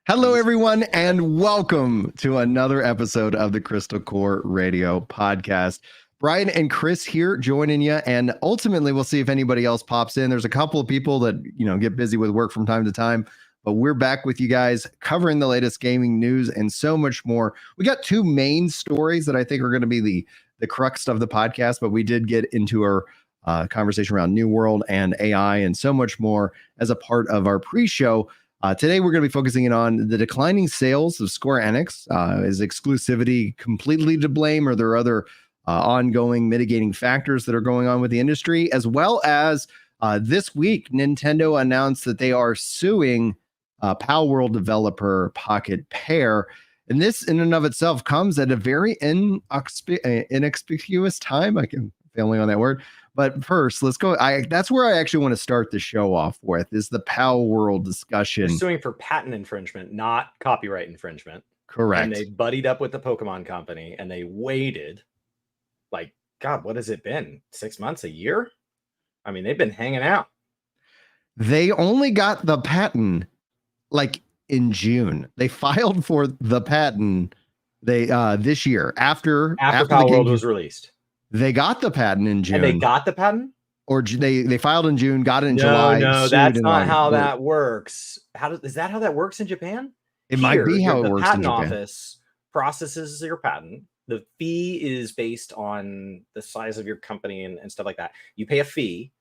Hello, everyone, and welcome to another episode of the Crystal Core Radio Podcast. Brian and Chris here joining you, and ultimately we'll see if anybody else pops in. There's a couple of people that get busy with work from time to time, but we're back with you guys covering the latest gaming news and so much more. We got two main stories that I think are going to be the crux of the podcast, but we did get into our conversation around New World and AI and so much more as a part of our pre-show. Today, we're going to be focusing in on the declining sales of Square Enix. Is exclusivity completely to blame, or there are other ongoing mitigating factors that are going on with the industry? As well as this week, Nintendo announced that they are suing PalWorld developer Pocket Pair. And this, in and of itself, comes at a very inexpicuous time. I can failing on that word. But first, let's go. That's where I actually want to start the show off with, is the PalWorld discussion. They're suing for patent infringement, not copyright infringement. Correct. And they buddied up with the Pokemon company, and they waited, God, what has it been? 6 months, a year? I mean, they've been hanging out. They only got the patent in June. They filed for the patent this year after PalWorld was released. They got the patent in June. And they got the patent? Or they filed in June, got it in July. No, that's not how that works. Is that how that works in Japan? It might be how it works in Japan. The patent office processes your patent. The fee is based on the size of your company and stuff like that. You pay a fee,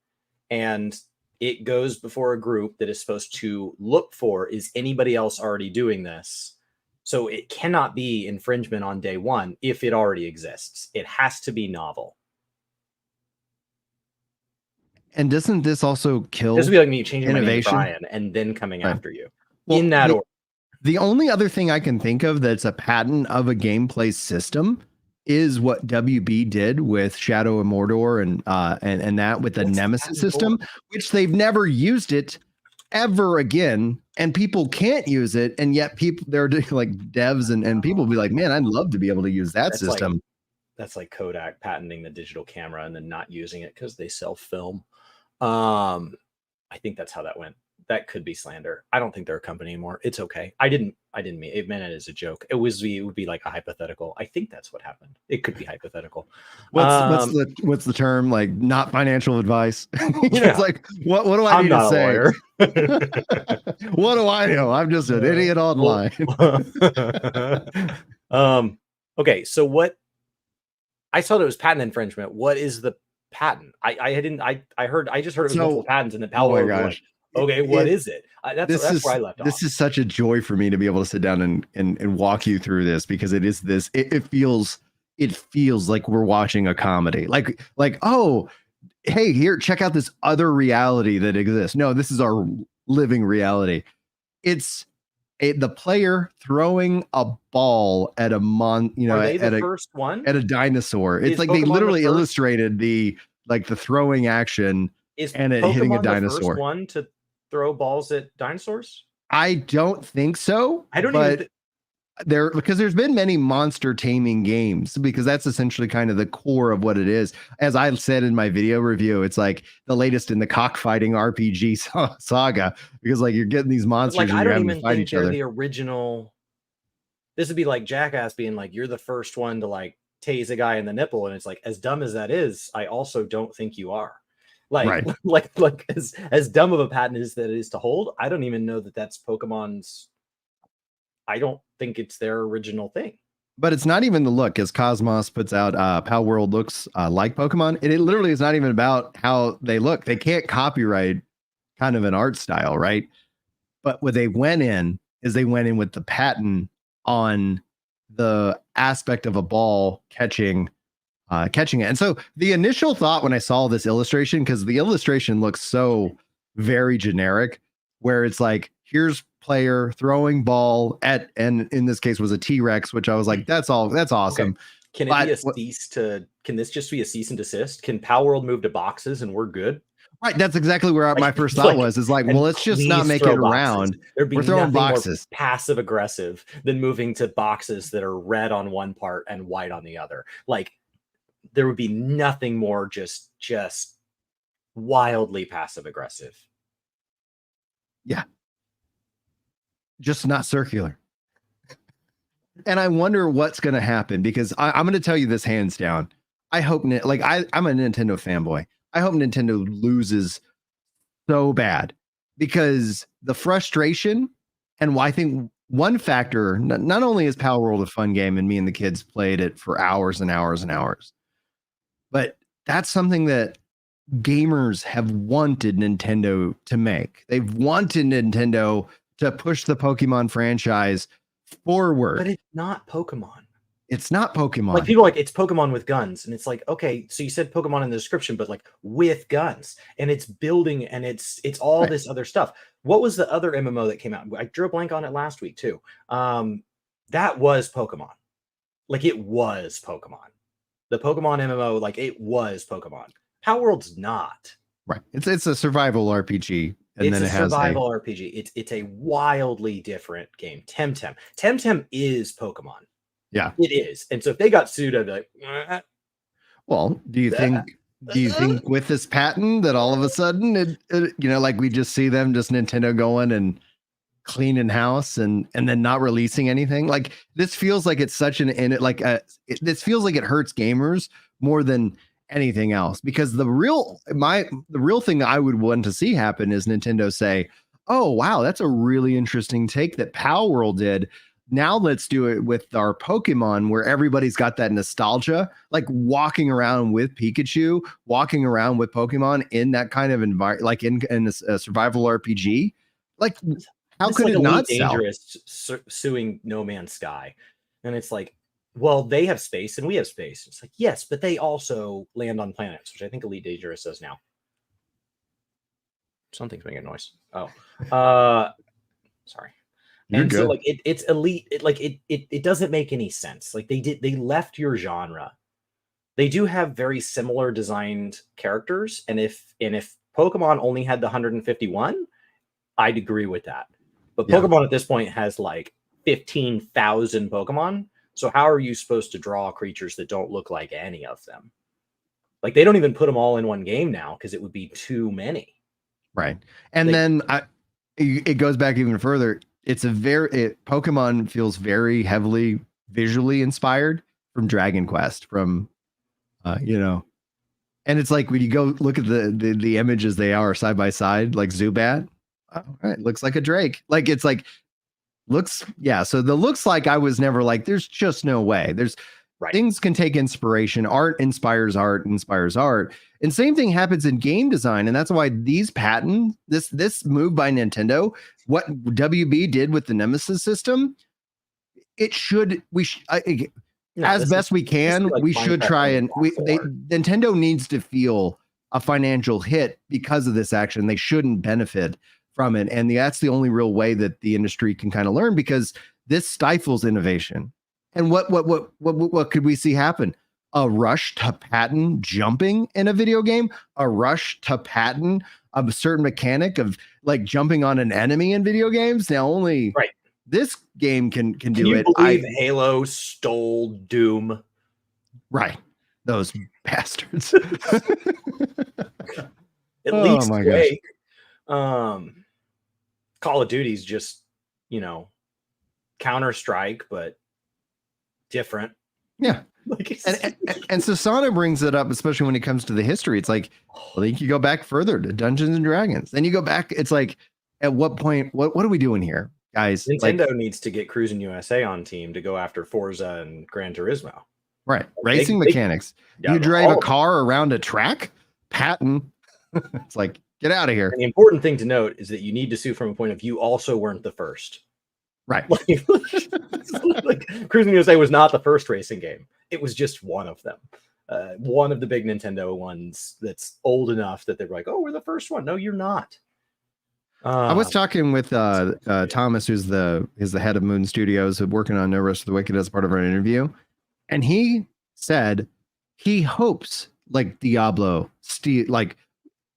and it goes before a group that is supposed to look for, is anybody else already doing this? So it cannot be infringement on day one if it already exists. It has to be novel. And doesn't this also kill this would be like me changing innovation? My name to Brian and then coming after you in that order? The only other thing I can think of that's a patent of a gameplay system is what WB did with Shadow of Mordor and that with the Nemesis system, which they've never used it ever again, and people can't use it, and yet they're doing devs and people be like, man, I'd love to be able to use that system. That's like Kodak patenting the digital camera and then not using it because they sell film. I think that's how that went. That could be slander. I don't think they're a company anymore. It's okay. I didn't mean it. Meant it as a joke. It would be like a hypothetical. I think that's what happened. It could be hypothetical. What's the term? Not financial advice. It's like, what do I need to say? What do I know? I'm just an idiot online. Okay, so what? I thought it was patent infringement. What is the patent? I just heard it was multiple patents, and the PalWorld was okay, what is it? That's where I left off. This is such a joy for me to be able to sit down and walk you through this, because it is this. It feels like we're watching a comedy. Oh, hey, here, check out this other reality that exists. No, this is our living reality. It's the player throwing a ball at a first one at a dinosaur. It's like Pokemon they literally illustrated the throwing action and it hitting a dinosaur. The first one to throw balls at dinosaurs? I don't think so. I don't even. Because there's been many monster taming games, because that's essentially kind of the core of what it is. As I said in my video review, it's like the latest in the cockfighting RPG saga, because you're getting these monsters and you're having to fight each other. The original. This would be like Jackass being like, you're the first one to tase a guy in the nipple, and it's like, as dumb as that is, I also don't think you are. As dumb of a patent as that is to hold, I don't even know that that's Pokemon's. I don't think it's their original thing. But it's not even the look, as Cosmos puts out. PalWorld looks like Pokemon. It literally is not even about how they look. They can't copyright kind of an art style, right? But what they went in with the patent on the aspect of a ball catching it. And so the initial thought when I saw this illustration, because the illustration looks so very generic, where it's like, here's player throwing ball at, and in this case was a T-Rex, which I was like, that's awesome. Okay. Can this just be a cease and desist? Can PalWorld move to boxes and we're good? Right, that's exactly where my first thought was. Is well, let's just not make it around. We're throwing boxes. More passive aggressive than moving to boxes that are red on one part and white on the other. There would be nothing more just wildly passive aggressive. Yeah. just not circular. And I wonder what's going to happen, because I'm going to tell you this hands down. I hope, I'm a Nintendo fanboy. I hope Nintendo loses so bad, because the frustration, and I think one factor, not only is PalWorld a fun game and me and the kids played it for hours and hours and hours, but that's something that gamers have wanted Nintendo to make. They've wanted Nintendo to push the Pokemon franchise forward. But it's not Pokemon. It's not Pokemon. Like, people are like, it's Pokemon with guns. And it's like, okay, so you said Pokemon in the description, but like with guns. And it's building, and it's all this other stuff. What was the other MMO that came out? I drew a blank on it last week too. That was Pokemon. Like, it was Pokemon. The Pokemon MMO, like, it was Pokemon. PalWorld's not. Right. It's a survival RPG. And it's then a it has survival RPG. It's a wildly different game. Temtem is Pokemon. Yeah, it is. And so if they got sued, I'd be like, well, do you think with this patent that all of a sudden it like we just see them, just Nintendo going and cleaning house and then not releasing anything? Like, this feels like it's such this feels like it hurts gamers more than anything else, because the real thing that I would want to see happen is Nintendo say, oh wow, that's a really interesting take that PalWorld did. Now let's do it with our Pokemon, where everybody's got that nostalgia, like walking around with Pikachu, walking around with Pokemon in that kind of environment, like in a survival RPG. Like, how could it not sell? Dangerous suing No Man's Sky, and it's like, well, they have space and we have space. It's like, yes, but they also land on planets, which I think Elite Dangerous does now. Something's making a noise. Oh, sorry. You're good. So like it's Elite. It doesn't make any sense. Like, they left your genre. They do have very similar designed characters, and if Pokemon only had the 151, I'd agree with that. But Pokemon at this point has like 15,000 Pokemon. So how are you supposed to draw creatures that don't look like any of them? Like, they don't even put them all in one game now, because it would be too many. Right. And then it goes back even further. Pokemon feels very heavily visually inspired from Dragon Quest, from and it's like, when you go look at the images, they are side by side, like Zubat. Oh, right, looks like a Drake. Like, it's like, so the looks like, I was never like, there's just no way. There's things can take inspiration. Art inspires art, and same thing happens in game design. And that's why these patents, this move by Nintendo, what WB did with the Nemesis system, as best we can, like, we should try and Nintendo needs to feel a financial hit because of this action. They shouldn't benefit from it, and that's the only real way that the industry can kind of learn, because this stifles innovation. And what could we see happen? A rush to patent jumping in a video game, a rush to patent a certain mechanic of like jumping on an enemy in video games. Now only this game can do it. I believe Halo stole Doom. Right, those bastards. At least Quake. Call of Duty's just, Counter-Strike, but different. Yeah. And Sasana brings it up, especially when it comes to the history. It's like, I think you go back further to Dungeons and Dragons. Then you go back. It's like, at what point, what are we doing here, guys? Nintendo needs to get Cruis'n USA on team to go after Forza and Gran Turismo. Right. Racing mechanics. You drive a car around a track? Patent. It's like, get out of here. And the important thing to note is that you need to sue from a point of, you also weren't the first. Right. Like Cruis'n USA was not the first racing game. It was just one of them. One of the big Nintendo ones that's old enough that they're like, oh, we're the first one. No, you're not. I was talking with Thomas, who's the head of Moon Studios, working on No Rest for the Wicked, as part of our interview. And he said he hopes like Diablo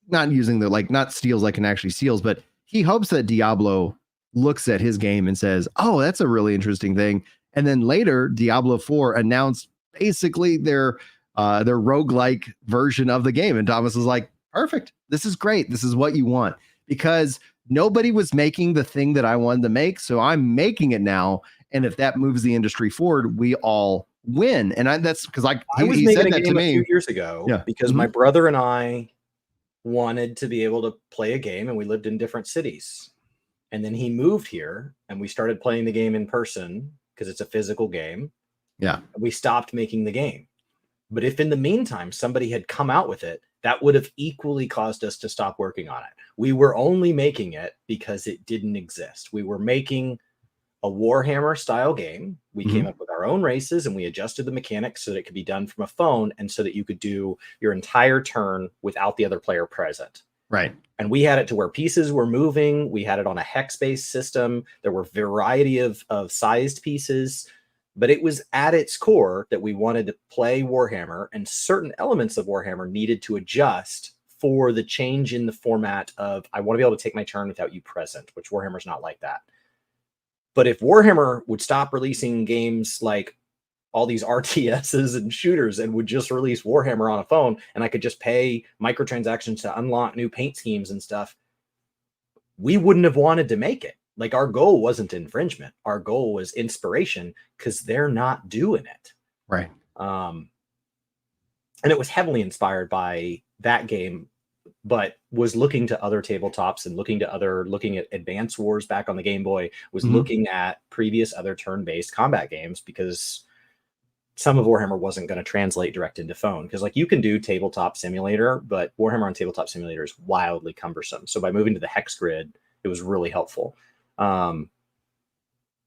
not using not steals like it actually steals, but he hopes that Diablo looks at his game and says, oh, that's a really interesting thing. And then later, Diablo 4 announced basically their roguelike version of the game. And Thomas was like, perfect. This is great. This is what you want. because nobody was making the thing that I wanted to make. So I'm making it now. And if that moves the industry forward, we all win. And that's because I was he making said a that to game a few me. years ago Yeah. because my brother and I wanted to be able to play a game, and we lived in different cities. And then he moved here and we started playing the game in person because it's a physical game. Yeah. We stopped making the game. But if in the meantime somebody had come out with it, that would have equally caused us to stop working on it. We were only making it because it didn't exist. We were making a Warhammer style game. We came up with our own races and we adjusted the mechanics so that it could be done from a phone and so that you could do your entire turn without the other player present. Right. And we had it to where pieces were moving. We had it on a hex-based system. There were a variety of sized pieces, but it was at its core that we wanted to play Warhammer, and certain elements of Warhammer needed to adjust for the change in the format of, I want to be able to take my turn without you present, which Warhammer's not like that. But if Warhammer would stop releasing games like all these RTSs and shooters and would just release Warhammer on a phone, and I could just pay microtransactions to unlock new paint schemes and stuff, we wouldn't have wanted to make it. Like, our goal wasn't infringement. Our goal was inspiration because they're not doing it. Right. And it was heavily inspired by that game, but was looking to other tabletops and looking at Advance Wars back on the Game Boy, was looking at previous other turn-based combat games, because some of Warhammer wasn't going to translate direct into phone, because like you can do tabletop simulator, but Warhammer on tabletop simulator is wildly cumbersome. So by moving to the hex grid, it was really helpful. And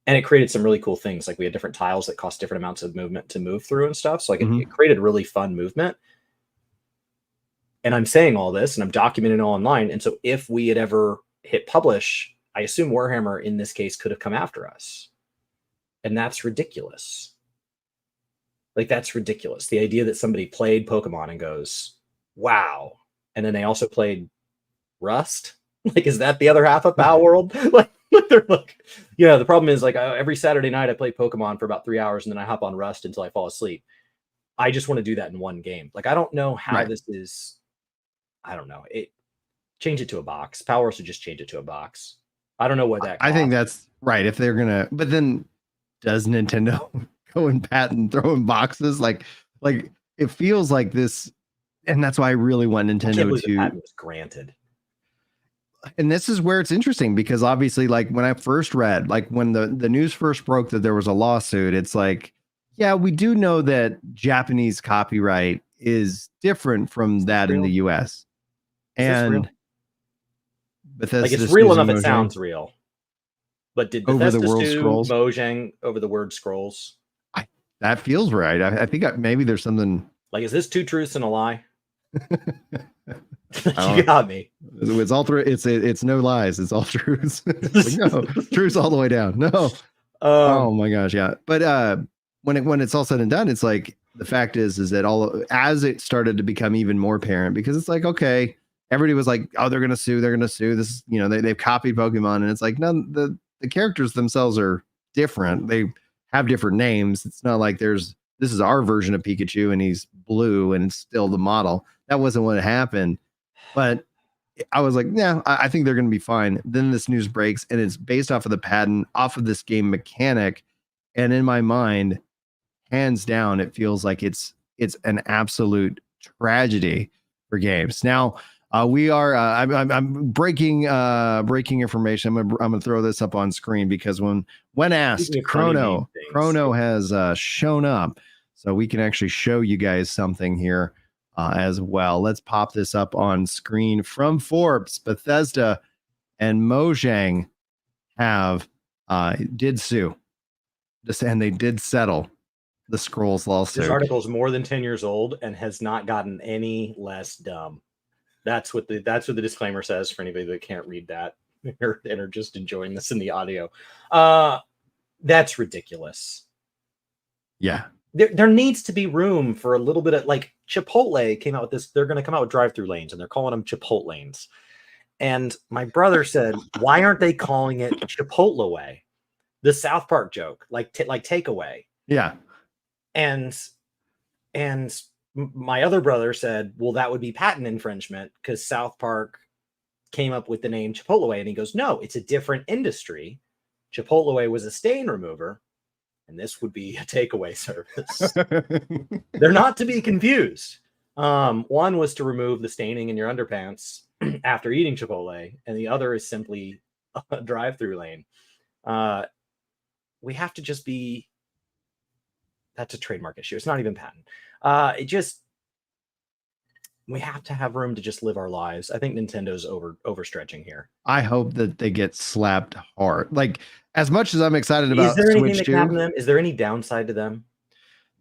it created some really cool things. Like we had different tiles that cost different amounts of movement to move through and stuff. So like it created really fun movement. And I'm saying all this and I'm documenting it all online. And so if we had ever hit publish, I assume Warhammer in this case could have come after us. And that's ridiculous. Like, that's ridiculous. The idea that somebody played Pokemon and goes, wow. And then they also played Rust. Like, is that the other half of PalWorld? Like, they're like, yeah, the problem is, like, every Saturday night I play Pokemon for about 3 hours and then I hop on Rust until I fall asleep. I just want to do that in one game. Like, I don't know how this is. I don't know. Change it to a box. PalWorld should just change it to a box. I don't know what that costs. I think that's right. If they're going to, but then does Nintendo go and patent throwing boxes? Like it feels like this. And that's why I really want Nintendo the patent was granted. And this is where it's interesting, because obviously, like when I first read, like when the news first broke that there was a lawsuit, it's like, yeah, we do know that Japanese copyright is different from that in the US. And like, it's real enough it sounds real. But did Bethesda sue Mojang over the word scrolls? That feels right. I think maybe there's something. Like, is this two truths and a lie? You got me. It's all through. It's no lies. It's all truths. Like, no, truths all the way down. No. Oh my gosh, yeah. But when it's all said and done, it's like, the fact is that as it started to become even more apparent, because it's like, okay, everybody was like, oh, they're gonna sue. This, they've copied Pokemon, and it's like, no, the characters themselves are different. They have different names. It's not like this is our version of Pikachu and he's blue and it's still the model. That wasn't what happened. But I was like, yeah, I think they're going to be fine. Then this news breaks and it's based off of the patent, off of this game mechanic. And in my mind, hands down, it feels like it's an absolute tragedy for games. Now, we are. I'm breaking information. I'm gonna throw this up on screen, because when asked, Chrono has shown up, so we can actually show you guys something here as well. Let's pop this up on screen from Forbes. Bethesda and Mojang did sue, and they did settle the Scrolls lawsuit. This article is more than 10 years old and has not gotten any less dumb. That's what the disclaimer says for anybody that can't read that and are just enjoying this in the audio. That's ridiculous. Yeah. There needs to be room for a little bit of, like, Chipotle came out with this. They're going to come out with drive-through lanes, and they're calling them Chipotle lanes. And my brother said, why aren't they calling it Chipotle way? The South Park joke, like takeaway. Yeah. And my other brother said, well, that would be patent infringement because South Park came up with the name Chipotle, and he goes, no, it's a different industry. Chipotle was a stain remover, and this would be a takeaway service. They're not to be confused. One was to remove the staining in your underpants after eating Chipotle, and the other is simply a drive-through lane. We have to just be, that's a trademark issue. It's not even patent. We have to have room to just live our lives. I think Nintendo's overstretching here. I hope that they get slapped hard. Like, as much as I'm excited about Is there anything Switch that can happen to them? Is there any downside to them?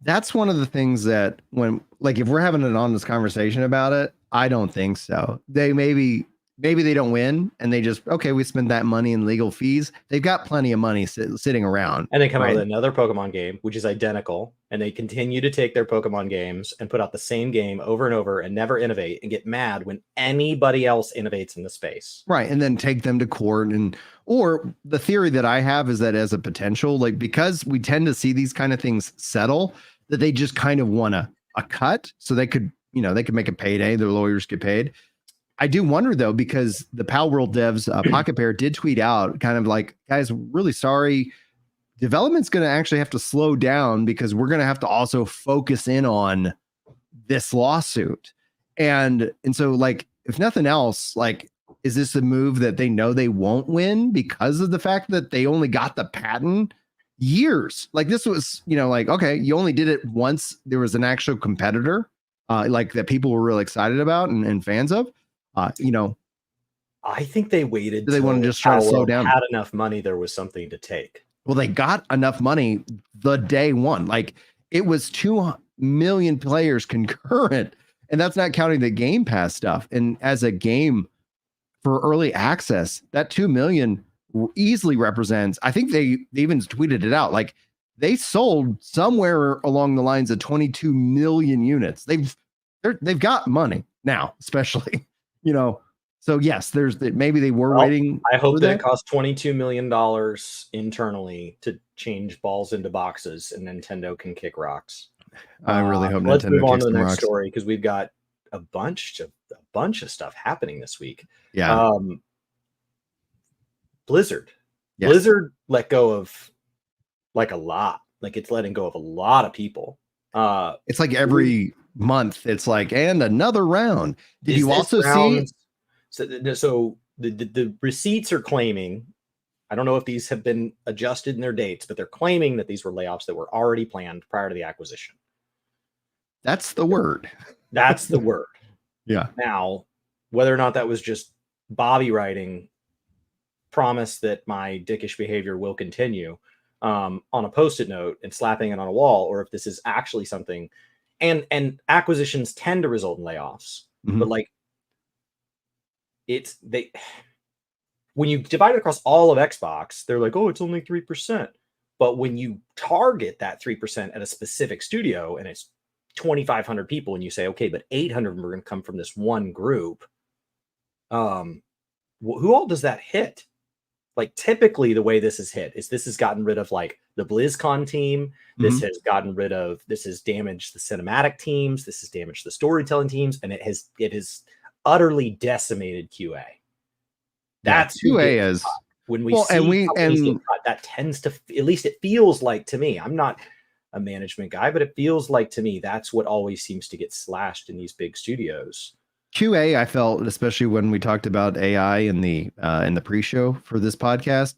That's one of the things that if we're having an honest conversation about it, I don't think so. They maybe they don't win and they just, okay, we spent that money in legal fees. They've got plenty of money sitting around. And they come out with another Pokemon game, which is identical. And they continue to take their Pokemon games and put out the same game over and over and never innovate and get mad when anybody else innovates in the space. Right. And then take them to court. Or the theory that I have is that as a potential, like, because we tend to see these kind of things settle, that they just kind of want a cut so they could make a payday. Their lawyers get paid. I do wonder, though, because the PalWorld devs, Pocket Bear, did tweet out kind of like, guys, really sorry. Development's going to actually have to slow down because we're going to have to also focus in on this lawsuit. And so, like, if nothing else, like, is this a move that they know they won't win because of the fact that they only got the patent years? Like, this was, like, okay, you only did it once. There was an actual competitor, like, that people were really excited about and fans of. I think they waited. They want to just try to slow down. Had enough money, there was something to take. Well, they got enough money the day one. Like, it was 2 million players concurrent, and that's not counting the Game Pass stuff. And as a game for early access, that 2 million easily represents, I think they even tweeted it out, like, they sold somewhere along the lines of 22 million units. They've got money now, especially. So yes, maybe they were waiting. I hope that it cost $22 million internally to change balls into boxes, and Nintendo can kick rocks. I really hope let's Nintendo move on to the next rocks. story, because we've got a bunch of stuff happening this week. Yeah. Blizzard. Yes. Blizzard let go of like a lot. Like, it's letting go of a lot of people. It's like every month it's like, and another round. Did you also see? So the receipts are claiming, I don't know if these have been adjusted in their dates, but they're claiming that these were layoffs that were already planned prior to the acquisition. That's the word. That's the word. Yeah. Now, whether or not that was just Bobby writing promise that my dickish behavior will continue on a Post-it note and slapping it on a wall, or if this is actually something, and acquisitions tend to result in layoffs, but like, when you divide it across all of Xbox, they're like, oh, it's only 3%. But when you target that 3% at a specific studio and it's 2,500 people, and you say, okay, but 800 of them are going to come from this one group, who all does that hit? Like, typically the way this is hit is this has gotten rid of like the BlizzCon team. This has damaged the cinematic teams. This has damaged the storytelling teams. And it has utterly decimated QA. That's QA is when we see that tends to, at least it feels like to me, I'm not a management guy, but it feels like to me that's what always seems to get slashed in these big studios. QA, I felt, especially when we talked about AI in the pre-show for this podcast,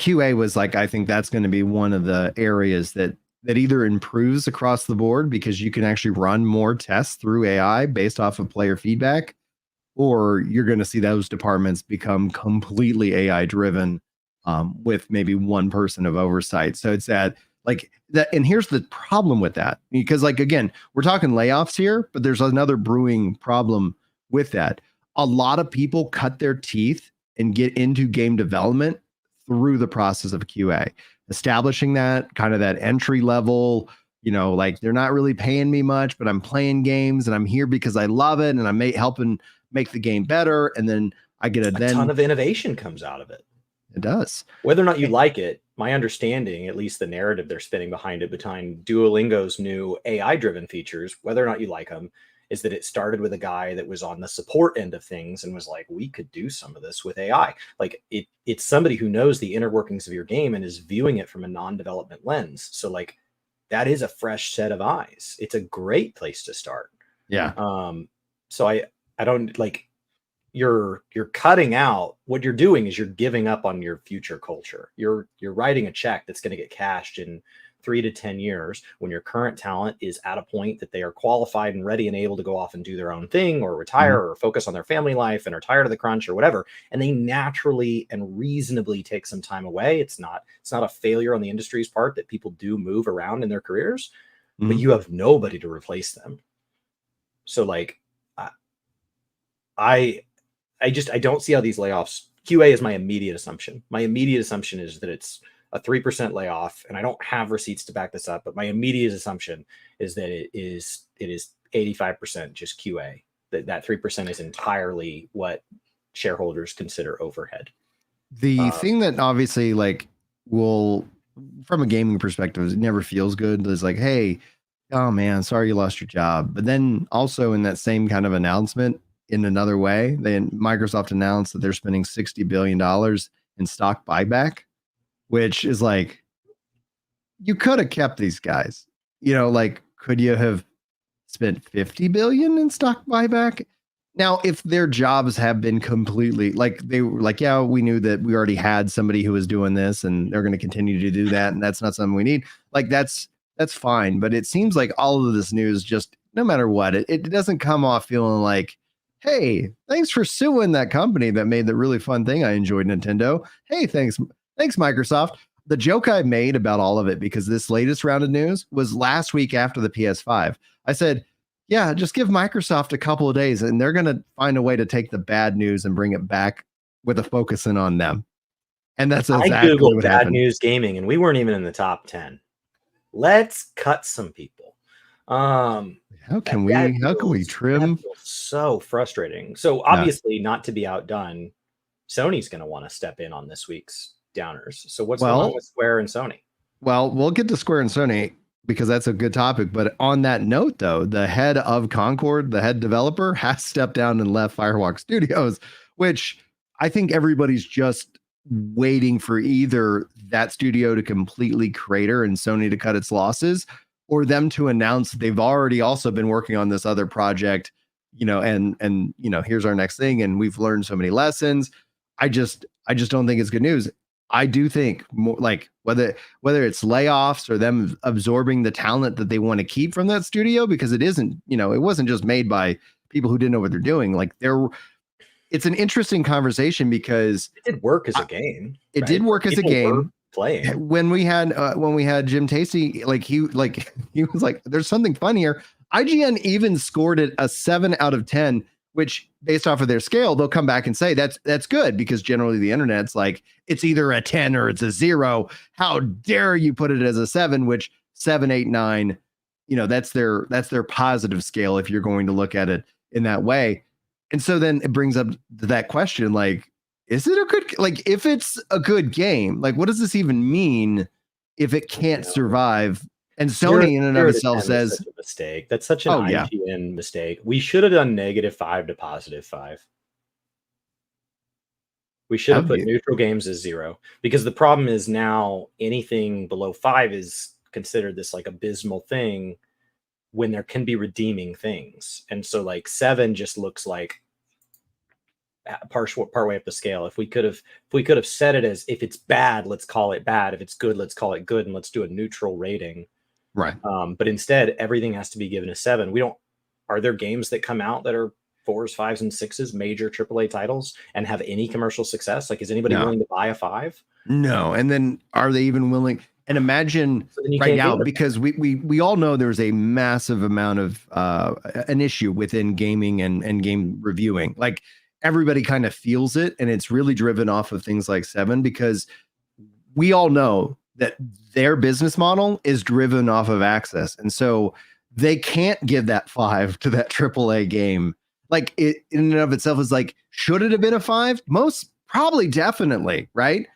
QA was like, I think that's going to be one of the areas that either improves across the board because you can actually run more tests through AI based off of player feedback, or you're going to see those departments become completely AI driven with maybe one person of oversight. So it's that. And here's the problem with that, because, like, again, we're talking layoffs here, but there's another brewing problem with that. A lot of people cut their teeth and get into game development through the process of QA, establishing that kind of that entry level, like, they're not really paying me much, but I'm playing games and I'm here because I love it and I'm helping make the game better. And then I get a ton of innovation comes out of it. It does. Whether or not you like it, my understanding, at least the narrative they're spinning behind Duolingo's new AI-driven features, whether or not you like them, is that it started with a guy that was on the support end of things and was like, we could do some of this with AI. Like it's somebody who knows the inner workings of your game and is viewing it from a non-development lens. So like that is a fresh set of eyes. It's a great place to start. Yeah. So I don't like, you're cutting out, what you're doing is you're giving up on your future culture. You're writing a check that's going to get cashed in 3 to 10 years when your current talent is at a point that they are qualified and ready and able to go off and do their own thing or retire or focus on their family life and are tired of the crunch or whatever. And they naturally and reasonably take some time away. It's not a failure on the industry's part that people do move around in their careers, but you have nobody to replace them. So like, I don't see how these layoffs. QA is my immediate assumption. My immediate assumption is that it's a 3% layoff, and I don't have receipts to back this up, but my immediate assumption is that it is 85% just QA. That 3% is entirely what shareholders consider overhead. The thing that obviously like will, from a gaming perspective, it never feels good. It's like, hey, oh man, sorry you lost your job. But then also in that same kind of announcement, in another way, then Microsoft announced that they're spending $60 billion in stock buyback, which is like, you could have kept these guys, like, could you have spent 50 billion in stock buyback? Now, if their jobs have been completely like, they were like, yeah, we knew that we already had somebody who was doing this and they're going to continue to do that, and that's not something we need. Like, that's fine. But it seems like all of this news, just no matter what, it doesn't come off feeling like, hey, thanks for suing that company that made the really fun thing I enjoyed, Nintendo. Hey, thanks Microsoft. The joke I made about all of it, because this latest round of news was last week after the PS5. I said, yeah, just give Microsoft a couple of days and they're going to find a way to take the bad news and bring it back with a focus in on them. And that's exactly I Googled what bad happened. News gaming and we weren't even in the top 10. Let's cut some people. How can we trim? That feels so frustrating. So obviously, not to be outdone, Sony's going to want to step in on this week's downers. So what's going on with Square and Sony? Well, we'll get to Square and Sony because that's a good topic. But on that note, though, the head of Concord, the head developer, has stepped down and left Firewalk Studios, which I think everybody's just waiting for either that studio to completely crater and Sony to cut its losses, or them to announce they've already also been working on this other project, and here's our next thing, and we've learned so many lessons. I just don't think it's good news. I do think more like whether it's layoffs or them absorbing the talent that they want to keep from that studio, because it isn't, it wasn't just made by people who didn't know what they're doing. Like it's an interesting conversation because it did work as a game. It did work as a game. Playing when we had Jim Tasty, he was like, there's something fun here. IGN even scored it a 7 out of 10, which based off of their scale, they'll come back and say that's good, because generally the internet's like, it's either a 10 or it's a 0. How dare you put it as a 7, which 7, 8, 9, that's their positive scale if you're going to look at it in that way. And so then it brings up that question, like, is it a good, like, if it's a good game, like, what does this even mean if it can't survive? And Sony in and of itself says, such a mistake. That's such an IGN mistake. We should have done -5 to +5. We should have put neutral games as 0, because the problem is now anything below 5 is considered this like abysmal thing when there can be redeeming things. And so like 7 just looks like partway up the scale. If we could have said it as, if it's bad, let's call it bad. If it's good, let's call it good, and let's do a neutral rating. Right. But instead, everything has to be given a 7. Are there games that come out that are 4s, 5s, and 6s, major AAA titles, and have any commercial success? Like, is anybody willing to buy a 5? No. And then are they even willing? And imagine right now, because we all know there's a massive amount of an issue within gaming and game reviewing. Like, everybody kind of feels it, and it's really driven off of things like 7, because we all know that their business model is driven off of access. And so they can't give that 5 to that AAA game. Like, it in and of itself is like, should it have been a 5? Most probably, definitely, right?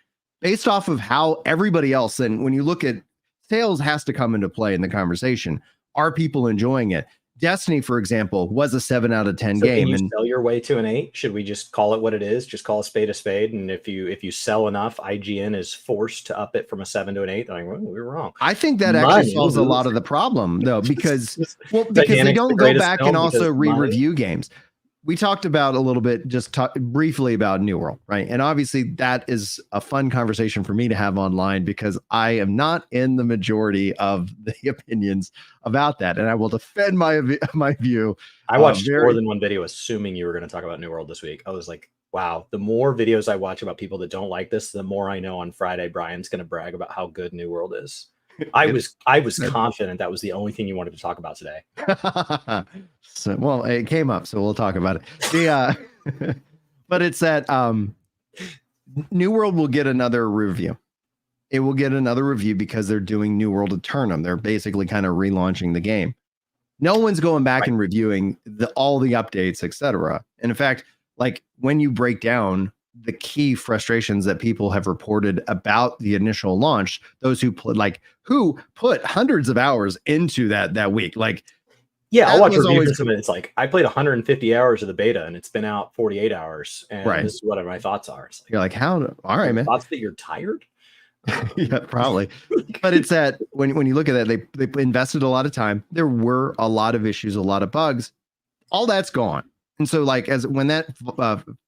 Based off of how everybody else, and when you look at sales, has to come into play in the conversation. Are people enjoying it? Destiny, for example, was a 7 out of 10 So game. can you And sell your way to an 8? Should we just call it what it is? Just call a spade a spade. And if you sell enough, IGN is forced to up it from a 7 to an 8. Like, well, we were wrong. I think that actually solves a lot of the problem, though, because they don't go back and also re-review games. We talked about a little bit, briefly about New World, right? And obviously that is a fun conversation for me to have online because I am not in the majority of the opinions about that. And I will defend my view. I watched more than one video assuming you were going to talk about New World this week. I was like, wow, the more videos I watch about people that don't like this, the more I know on Friday Brian's going to brag about how good New World is. I was confident that was the only thing you wanted to talk about today. So, well, it came up, so we'll talk about it. But it's that New World will get another review. It will get another review because they're doing New World Eternum. They're basically kind of relaunching the game. No one's going back and reviewing all the updates, etc. And in fact, like when you break down the key frustrations that people have reported about the initial launch, those who put hundreds of hours into that week, like, yeah, I'll watch reviews from it. It's like, I played 150 hours of the beta and it's been out 48 hours. And this is what my thoughts are. Like, you're like, how? All right, man. Thoughts that you're tired? Yeah, probably. But it's that when you look at that, they invested a lot of time. There were a lot of issues, a lot of bugs. All that's gone. And so like when that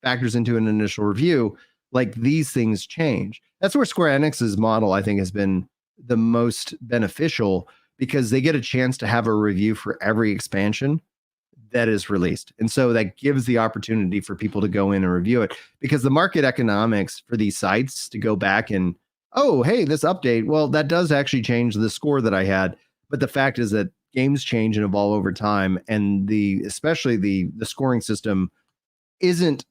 factors into an initial review, like these things change. That's where Square Enix's model, I think, has been the most beneficial because they get a chance to have a review for every expansion that is released. And so that gives the opportunity for people to go in and review it because the market economics for these sites to go back and, oh, hey, this update, well, that does actually change the score that I had. But the fact is that games change and evolve over time, and especially the scoring system isn't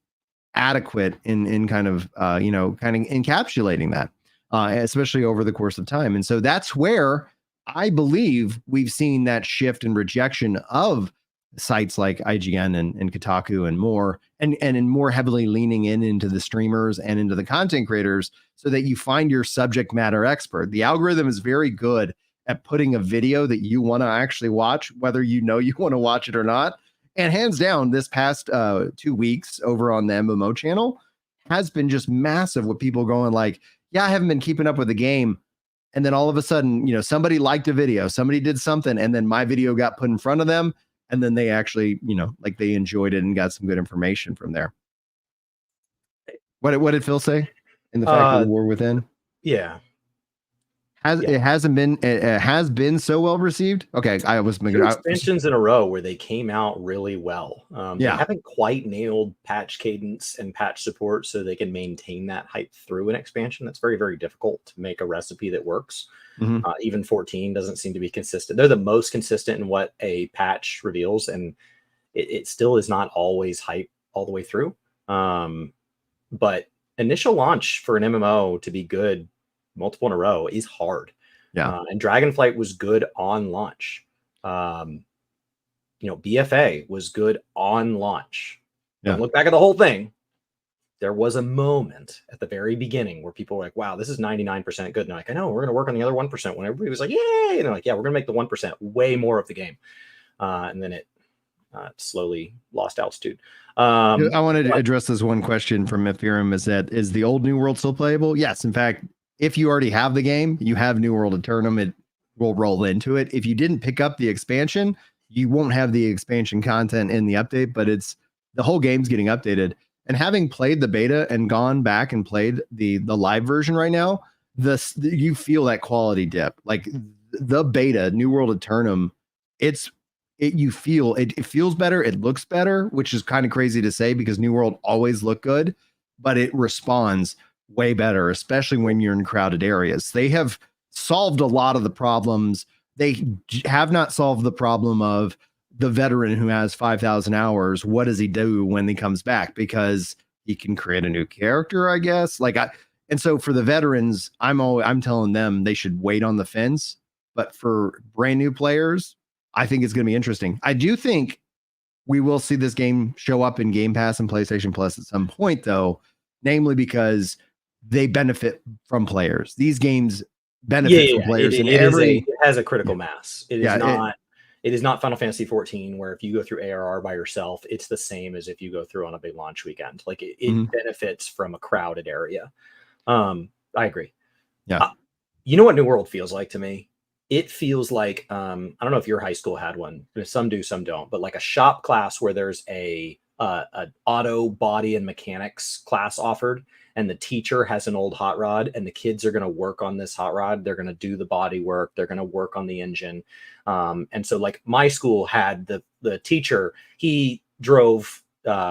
adequate in kind of encapsulating that, especially over the course of time. And so that's where I believe we've seen that shift in rejection of sites like IGN and Kotaku and more, and in more heavily leaning into the streamers and into the content creators so that you find your subject matter expert. The algorithm is very good at putting a video that you want to actually watch, whether you know you want to watch it or not. And hands down, this past 2 weeks over on the MMO channel has been just massive with people going like, yeah, I haven't been keeping up with the game. And then all of a sudden, somebody liked a video, somebody did something, and then my video got put in front of them. And then they actually, like they enjoyed it and got some good information from there. What did Phil say in the fact of the War Within? Yeah. It has been so well received. Okay, I was making 2 expansions in a row where they came out really well. They haven't quite nailed patch cadence and patch support, so they can maintain that hype through an expansion. That's very, very difficult to make a recipe that works. Mm-hmm. Even 14 doesn't seem to be consistent. They're the most consistent in what a patch reveals, and it still is not always hype all the way through. But initial launch for an MMO to be good multiple in a row is hard. Yeah. And Dragonflight was good on launch. BFA was good on launch. Yeah. Don't look back at the whole thing. There was a moment at the very beginning where people were like, wow, this is 99% good. And they're like, I know, we're going to work on the other 1%. When everybody was like, yay. And they're like, yeah, we're going to make the 1% way more of the game. And then it slowly lost altitude. I wanted to address this one question from Ethereum is the old New World still playable? Yes. In fact, if you already have the game, you have New World Eternum, it will roll into it. If you didn't pick up the expansion, you won't have the expansion content in the update, but the whole game's getting updated. And having played the beta and gone back and played the live version right now, you feel that quality dip. Like the beta, New World Eternum, it feels better, it looks better, which is kind of crazy to say because New World always looked good, but it responds way better, especially when you're in crowded areas. They have solved a lot of the problems. They have not solved the problem of the veteran who has 5,000 hours. What does he do when he comes back? Because he can create a new character, I guess. And so for the veterans, I'm telling them they should wait on the fence. But for brand new players, I think it's going to be interesting. I do think we will see this game show up in Game Pass and PlayStation Plus at some point, though, namely because they benefit from players. These games benefit from players. It has a critical mass. It is not It is not Final Fantasy 14, where if you go through ARR by yourself, it's the same as if you go through on a big launch weekend. Like it benefits from a crowded area. I agree. Yeah. You know what New World feels like to me? It feels like I don't know if your high school had one. Some do, some don't. But like a shop class where there's a auto body and mechanics class offered, and the teacher has an old hot rod, and the kids are going to work on this hot rod. They're going to do the body work. They're going to work on the engine. And so like my school had the teacher. He drove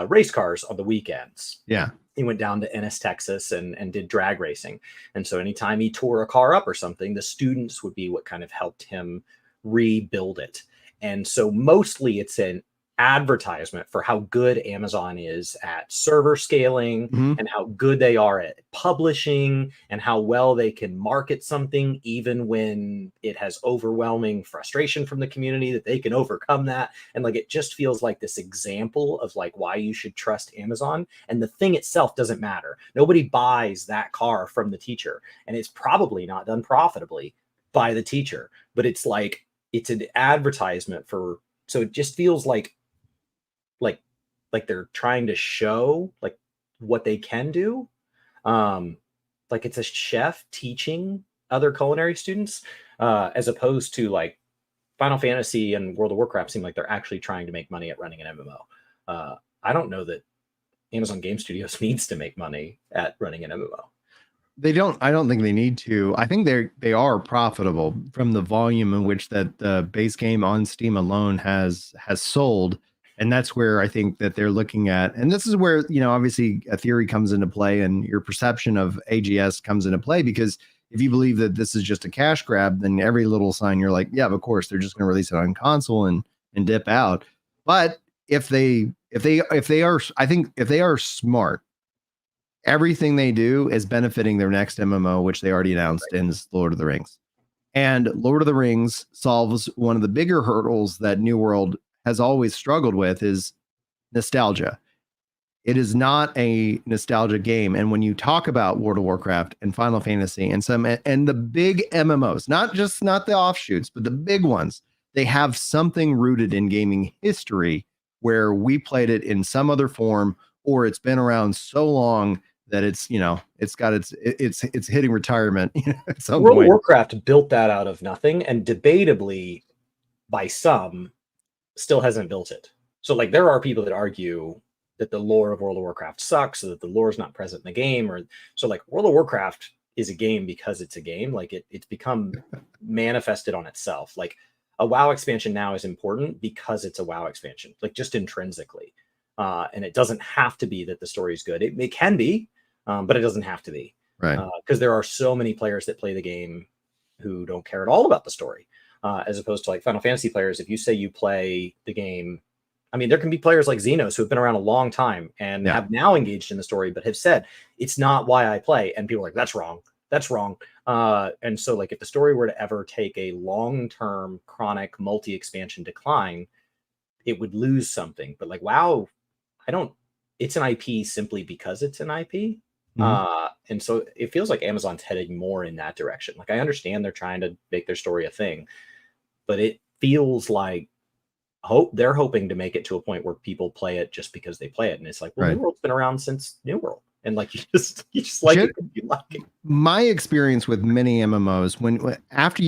race cars on the weekends. Yeah. He went down to Ennis, Texas and did drag racing. And so anytime he tore a car up or something, the students would be what kind of helped him rebuild it. And so mostly it's an advertisement for how good Amazon is at server scaling and how good they are at publishing and how well they can market something, even when it has overwhelming frustration from the community, that they can overcome that. And like, it just feels like this example of like why you should trust Amazon. And the thing itself doesn't matter. Nobody buys that car from the teacher, and it's probably not done profitably by the teacher, but it's like, it's an advertisement for, so it just feels like they're trying to show like what they can do. Like it's a chef teaching other culinary students, as opposed to like Final Fantasy and World of Warcraft seem like they're actually trying to make money at running an MMO. I don't know that Amazon Game Studios needs to make money at running an MMO. I don't think they need to. I think they are profitable from the volume in which that the base game on Steam alone has sold. And that's where I think that they're looking at, and this is where, you know, obviously a theory comes into play and your perception of AGS comes into play, because if you believe that this is just a cash grab, then every little sign you're like, yeah, of course, they're just going to release it on console and dip out. But if they are smart, everything they do is benefiting their next MMO, which they already announced in Lord of the Rings. And Lord of the Rings solves one of the bigger hurdles that New World has always struggled with, is nostalgia. It is not a nostalgia game. And when you talk about World of Warcraft and Final Fantasy and the big MMOs, not the offshoots, but the big ones, they have something rooted in gaming history where we played it in some other form, or it's been around so long that it's, you know, it's hitting retirement. At some World point. of Warcraft built that out of nothing, and debatably by some still hasn't built it. So like there are people that argue that the lore of World of Warcraft sucks, so that the lore is not present in the game, or so like World of Warcraft is a game because it's a game. Like it's become manifested on itself. Like a WoW expansion now is important because it's a WoW expansion, like just intrinsically. And it doesn't have to be that the story is good. It can be, but it doesn't have to be. Right. Because there are so many players that play the game who don't care at all about the story. As opposed to like Final Fantasy players, if you say you play the game, I mean, there can be players like Xenos who have been around a long time and have now engaged in the story, but have said, it's not why I play. And people are like, that's wrong. That's wrong. And so like if the story were to ever take a long-term chronic multi-expansion decline, it would lose something. But like, WoW, it's an IP simply because it's an IP. And so it feels like Amazon's heading more in that direction. Like I understand they're trying to make their story a thing, but it feels like they're hoping to make it to a point where people play it just because they play it. And it's like, well, New World's been around since New World. And like, you just like it. You like it. My experience with many MMOs, when after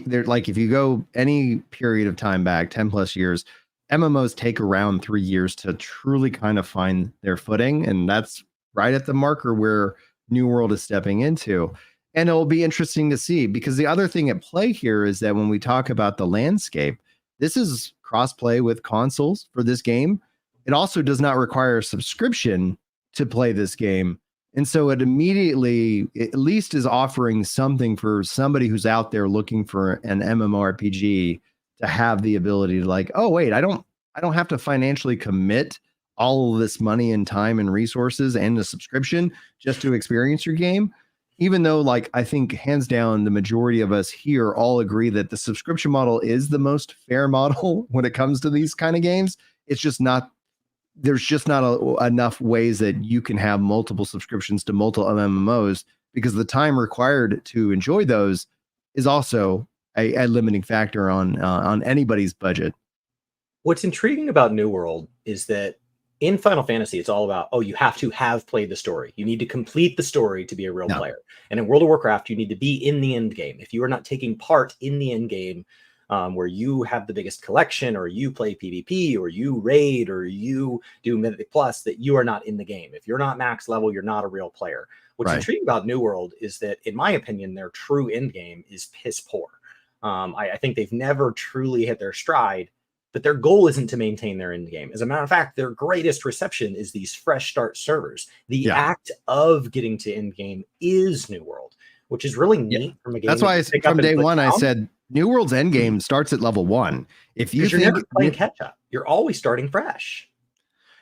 they're like, if you go any period of time back, 10 plus years, MMOs take around 3 years to truly kind of find their footing. And that's right at the marker where New World is stepping into. And it'll be interesting to see, because the other thing at play here is that when we talk about the landscape, this is crossplay with consoles for this game. It also does not require a subscription to play this game. And so it immediately, at least, is offering something for somebody who's out there looking for an MMORPG to have the ability to like, oh, wait, I don't have to financially commit all of this money and time and resources and a subscription just to experience your game. Even though, like, I think hands down, the majority of us here all agree that the subscription model is the most fair model when it comes to these kind of games. It's just not, there's just not enough ways that you can have multiple subscriptions to multiple MMOs, because the time required to enjoy those is also a limiting factor on anybody's budget. What's intriguing about New World is that in Final Fantasy, it's all about, oh, you have to have played the story. You need to complete the story to be a real player. And in World of Warcraft, you need to be in the end game. If you are not taking part in the end game, where you have the biggest collection, or you play PvP, or you raid, or you do Mythic Plus, that you are not in the game. If you're not max level, you're not a real player. What's intriguing about New World is that, in my opinion, their true end game is piss poor. I think they've never truly hit their stride. But their goal isn't to maintain their end game. As a matter of fact, their greatest reception is these fresh start servers. The act of getting to end game is New World, which is really neat from a game. That's why from day one I said New World's end game starts at level 1. If you think you're never playing catch up, you're always starting fresh.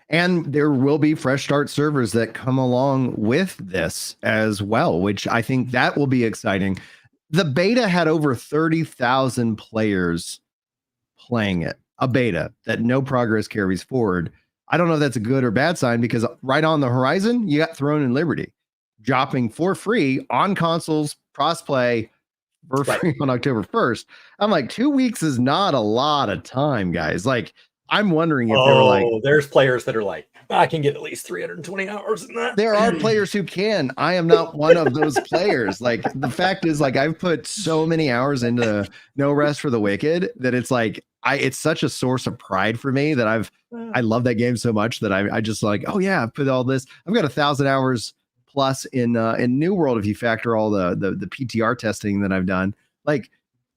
And there will be fresh start servers that come along with this as well, which I think that will be exciting. The beta had over 30,000 players playing it. A beta that no progress carries forward. I don't know if that's a good or bad sign, because right on the horizon, you got Throne and Liberty dropping for free on consoles, crossplay for free on October 1st. I'm like, 2 weeks is not a lot of time, guys. Like, I'm wondering if they were like, there's players that are like, I can get at least 320 hours in that. There are players who can. I am not one of those players. Like, the fact is, like, I've put so many hours into No Rest for the Wicked that it's like, it's such a source of pride for me that I love that game so much that I just like, oh yeah, I've put all this. I've got 1,000 hours plus in New World if you factor all the PTR testing that I've done. Like,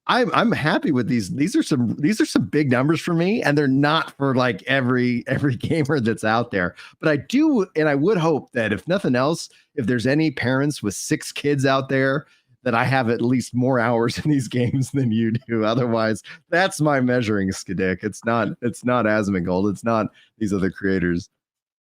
I'm happy with these. These are some big numbers for me, and they're not for like every gamer that's out there. But I do, and I would hope that if nothing else, if there's any parents with 6 kids out there, that I have at least more hours in these games than you do. Otherwise, that's my measuring stick. It's not Asmongold. It's not these other creators.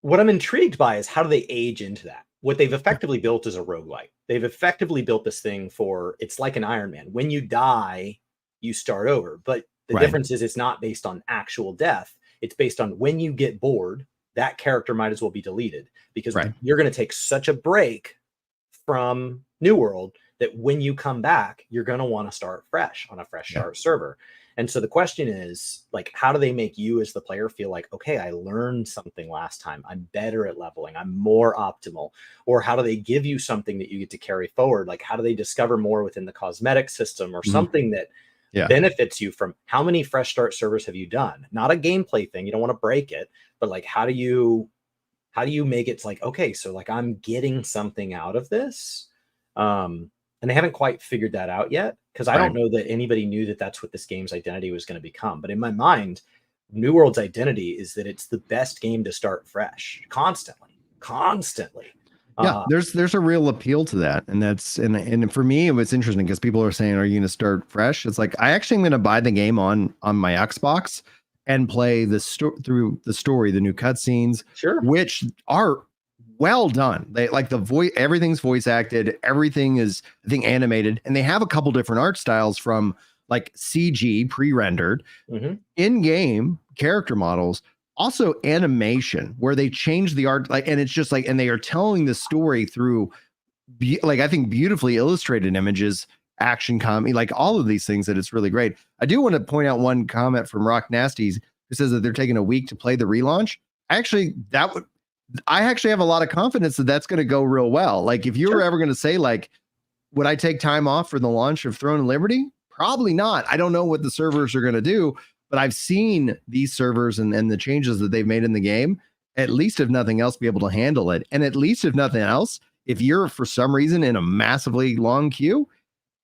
What I'm intrigued by is how do they age into that? What they've effectively built is a roguelike. They've effectively built this thing for, it's like an Iron Man. When you die, you start over. But the difference is it's not based on actual death. It's based on when you get bored, that character might as well be deleted, because you're going to take such a break from New World that when you come back, you're going to want to start fresh on a fresh start server. And so the question is, like, how do they make you as the player feel like, okay, I learned something last time. I'm better at leveling. I'm more optimal. Or how do they give you something that you get to carry forward? Like, how do they discover more within the cosmetic system, or something that benefits you from how many fresh start servers have you done? Not a gameplay thing. You don't want to break it, but like, how do you make it like, okay, so like I'm getting something out of this? And they haven't quite figured that out yet, because I don't know that anybody knew that that's what this game's identity was going to become. But in my mind, New World's identity is that it's the best game to start fresh constantly. Yeah, there's a real appeal to that. And that's, and for me, it was interesting because people are saying, are you going to start fresh? It's like, I actually am going to buy the game on my Xbox and play through the story, the new cutscenes, which are well done. They like the voice, everything's voice acted, everything is, I think, animated, and they have a couple different art styles, from like CG pre-rendered, in-game character models, also animation, where they change the art, like, and it's just like, and they are telling the story through like, I think, beautifully illustrated images, action comedy, like all of these things, that it's really great. I do want to point out one comment from Rock Nasties, who says that they're taking a week to play the relaunch. I actually have a lot of confidence that that's going to go real well. Like, if you were ever going to say, like, would I take time off for the launch of Throne and Liberty? Probably not. I don't know what the servers are going to do, but I've seen these servers and the changes that they've made in the game, at least if nothing else, be able to handle it. And at least if nothing else, if you're for some reason in a massively long queue,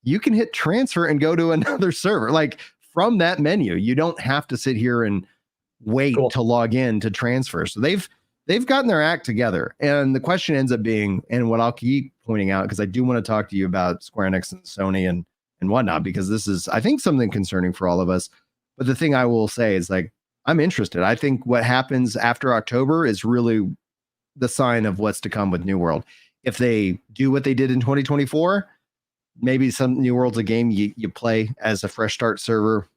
you can hit transfer and go to another server. Like, from that menu, you don't have to sit here and wait to log in to transfer. So they've gotten their act together. And the question ends up being, and what I'll keep pointing out, because I do want to talk to you about Square Enix and Sony and whatnot, because this is, I think, something concerning for all of us. But the thing I will say is, like, I'm interested. I think what happens after October is really the sign of what's to come with New World. If they do what they did in 2024, maybe some New World's a game you play as a fresh start server,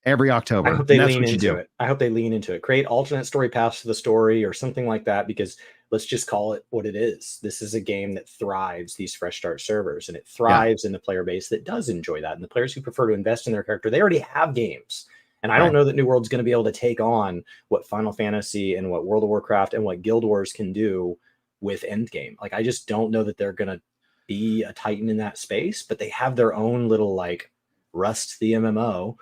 every October. I hope they lean into it. I hope they lean into it. Create alternate story paths to the story or something like that, because let's just call it what it is. This is a game that thrives these fresh start servers, and it Yeah. thrives in the player base that does enjoy that. And the players who prefer to invest in their character, they already have games. And I don't know that New World's going to be able to take on what Final Fantasy and what World of Warcraft and what Guild Wars can do with Endgame. Like, I just don't know that they're going to be a titan in that space, but they have their own little like Rust the MMO,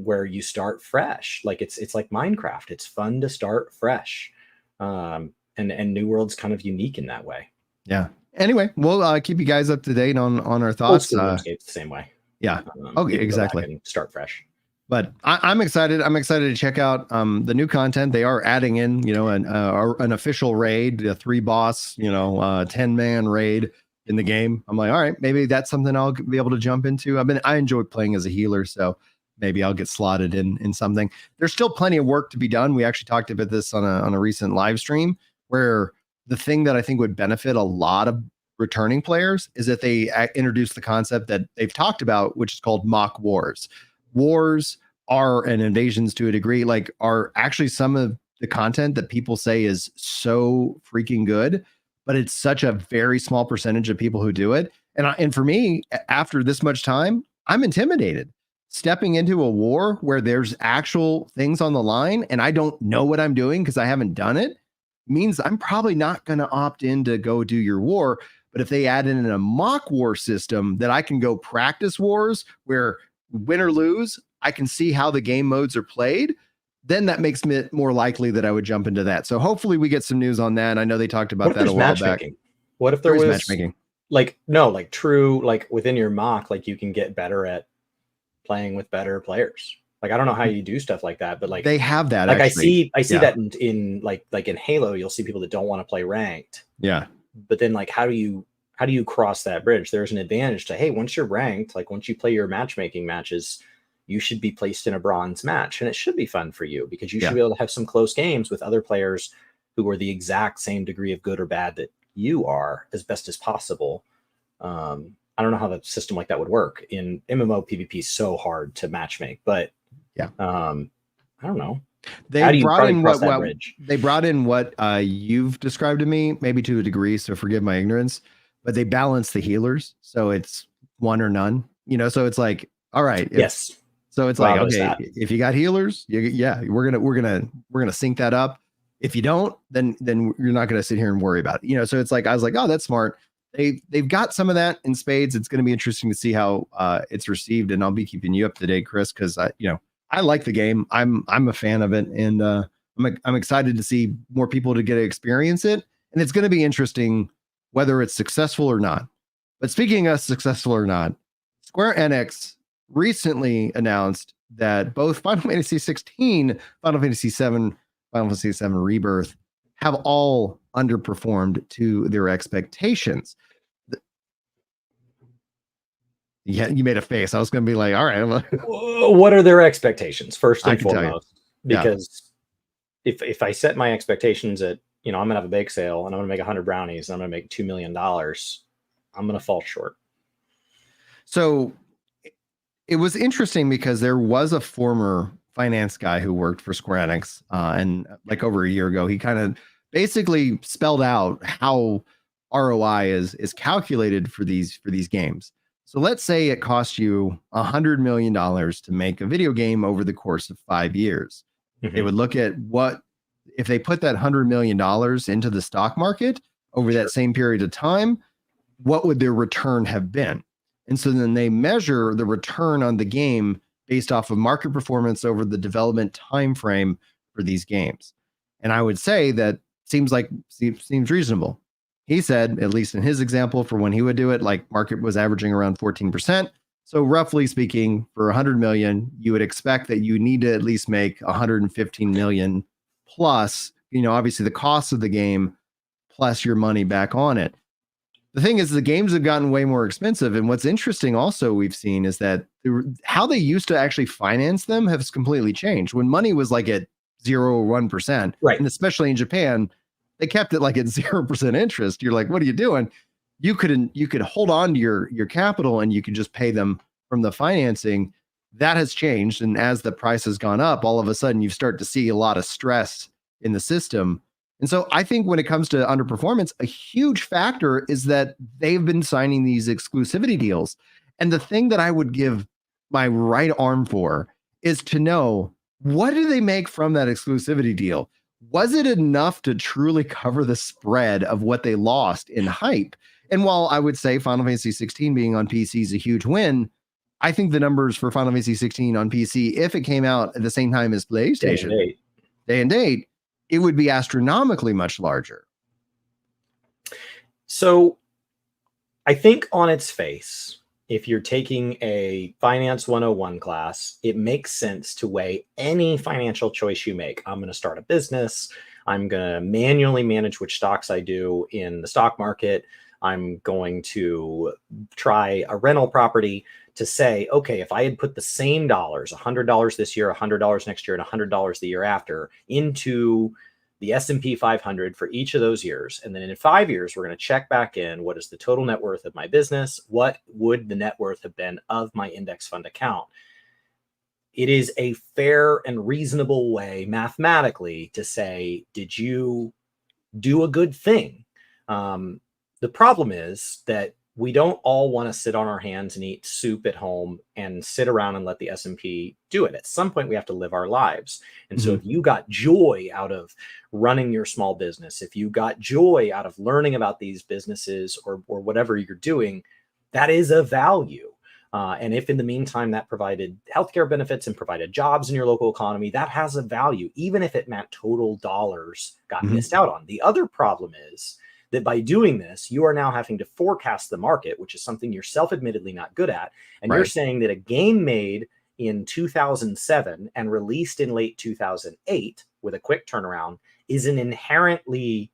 where you start fresh. Like it's like Minecraft. It's fun to start fresh. And New World's kind of unique in that way. Yeah. Anyway, we'll keep you guys up to date on our thoughts. RuneScape's the same way. Yeah. Okay. Exactly. And start fresh. But I'm excited. I'm excited to check out the new content. They are adding in, an official raid, a 3-boss, 10-man raid in the game. I'm like, all right, maybe that's something I'll be able to jump into. I enjoy playing as a healer, so maybe I'll get slotted in something. There's still plenty of work to be done. We actually talked about this on a recent live stream, where the thing that I think would benefit a lot of returning players is that they introduce the concept that they've talked about, which is called mock wars. Wars and invasions to a degree, like, are actually some of the content that people say is so freaking good, but it's such a very small percentage of people who do it. And for me, after this much time, I'm intimidated. Stepping into a war where there's actual things on the line and I don't know what I'm doing because I haven't done it means I'm probably not going to opt in to go do your war. But if they add in a mock war system that I can go practice wars where win or lose, I can see how the game modes are played, then that makes me more likely that I would jump into that. So hopefully we get some news on that. I know they talked about that a while back. What if there was matchmaking? Like true, like within your mock, like you can get better at playing with better players. Like, I don't know how you do stuff like that, but like they have that. Like actually. I see that in like in Halo, you'll see people that don't want to play ranked. Yeah. But then like, how do you cross that bridge? There's an advantage to, hey, once you're ranked, like once you play your matchmaking matches, you should be placed in a bronze match, and it should be fun for you because you should be able to have some close games with other players who are the exact same degree of good or bad that you are, as best as possible. I don't know how that system like that would work in MMO. PvP is so hard to matchmake, but I don't know. They brought in what you've described to me, maybe to a degree, so forgive my ignorance, but they balance the healers, so it's one or none. So it's like, all right, yes. So it's like, okay, if you got healers, we're gonna sync that up. If you don't, then you're not gonna sit here and worry about it. So it's like, I was like, oh, that's smart. They've got some of that in spades. It's gonna be interesting to see how it's received, and I'll be keeping you up to date, Chris, because I like the game. I'm a fan of it, and I'm excited to see more people to get to experience it. And it's going to be interesting whether it's successful or not. But speaking of successful or not, Square Enix recently announced that both Final Fantasy 16, Final Fantasy 7, Final Fantasy 7 Rebirth have all underperformed to their expectations. Yeah, you made a face. I was going to be like, all right. What are their expectations, first and foremost? Because if I set my expectations at, I'm going to have a bake sale and I'm going to make 100 brownies and I'm going to make $2 million, I'm going to fall short. So it was interesting because there was a former finance guy who worked for Square Enix, and like over a year ago, he kind of basically spelled out how ROI is calculated for these games. So let's say it costs you $100 million to make a video game over the course of 5 years. Mm-hmm. They would look at what, if they put that $100 million into the stock market over that same period of time, what would their return have been? And so then they measure the return on the game based off of market performance over the development time frame for these games. And I would say that seems reasonable. He said, at least in his example, for when he would do it, like market was averaging around 14%. So roughly speaking, for 100 million, you would expect that you need to at least make 115 million plus, obviously the cost of the game plus your money back on it. The thing is, the games have gotten way more expensive. And what's interesting also we've seen is that how they used to actually finance them has completely changed. When money was like at 0 or 1%, right? And especially in Japan, they kept it like at 0% interest. You're like, what are you doing? You could hold on to your capital and you could just pay them from the financing. That has changed. And as the price has gone up, all of a sudden you start to see a lot of stress in the system. And so I think when it comes to underperformance, a huge factor is that they've been signing these exclusivity deals. And the thing that I would give my right arm for is to know, what do they make from that exclusivity deal? Was it enough to truly cover the spread of what they lost in hype? And while I would say Final Fantasy 16 being on PC is a huge win, I think the numbers for Final Fantasy 16 on PC, if it came out at the same time as PlayStation, day and date, it would be astronomically much larger. So I think on its face, if you're taking a Finance 101 class, it makes sense to weigh any financial choice you make. I'm going to start a business. I'm going to manually manage which stocks I do in the stock market. I'm going to try a rental property, to say, okay, if I had put the same dollars, $100 this year, $100 next year, and $100 the year after, into the S&P 500 for each of those years, and then in 5 years, we're going to check back in, what is the total net worth of my business? What would the net worth have been of my index fund account? It is a fair and reasonable way mathematically to say, did you do a good thing? The problem is that we don't all want to sit on our hands and eat soup at home and sit around and let the S&P do it. At some point, we have to live our lives. And so if you got joy out of running your small business, if you got joy out of learning about these businesses or whatever you're doing, that is a value. And if in the meantime that provided healthcare benefits and provided jobs in your local economy, that has a value, even if it meant total dollars got missed out on. The other problem is that by doing this, you are now having to forecast the market, which is something you're self-admittedly not good at. And you're saying that a game made in 2007 and released in late 2008 with a quick turnaround is an inherently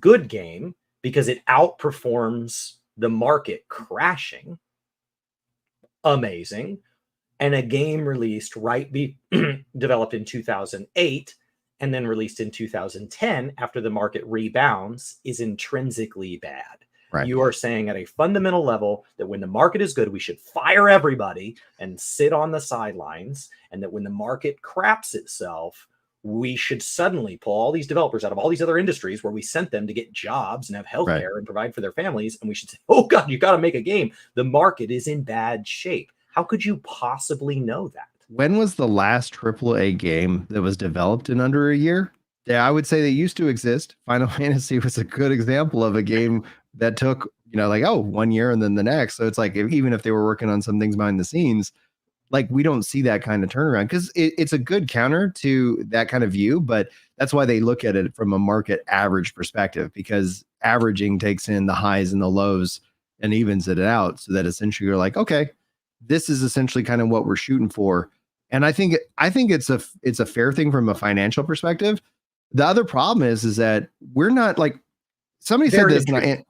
good game because it outperforms the market crashing. Amazing. And a game released developed in 2008 and then released in 2010 after the market rebounds is intrinsically bad. You are saying at a fundamental level that when the market is good, we should fire everybody and sit on the sidelines, and that when the market craps itself, we should suddenly pull all these developers out of all these other industries where we sent them to get jobs and have healthcare and provide for their families. And we should say, oh God, you got to make a game. The market is in bad shape. How could you possibly know that? When was the last AAA game that was developed in under a year? Yeah, I would say they used to exist. Final Fantasy was a good example of a game that took, 1 year and then the next. So it's like, even if they were working on some things behind the scenes, like we don't see that kind of turnaround, because it's a good counter to that kind of view. But that's why they look at it from a market average perspective, because averaging takes in the highs and the lows and evens it out, so that essentially you're like, okay, this is essentially kind of what we're shooting for. And I think it's a fair thing from a financial perspective. The other problem is that we're not, like, somebody said this, and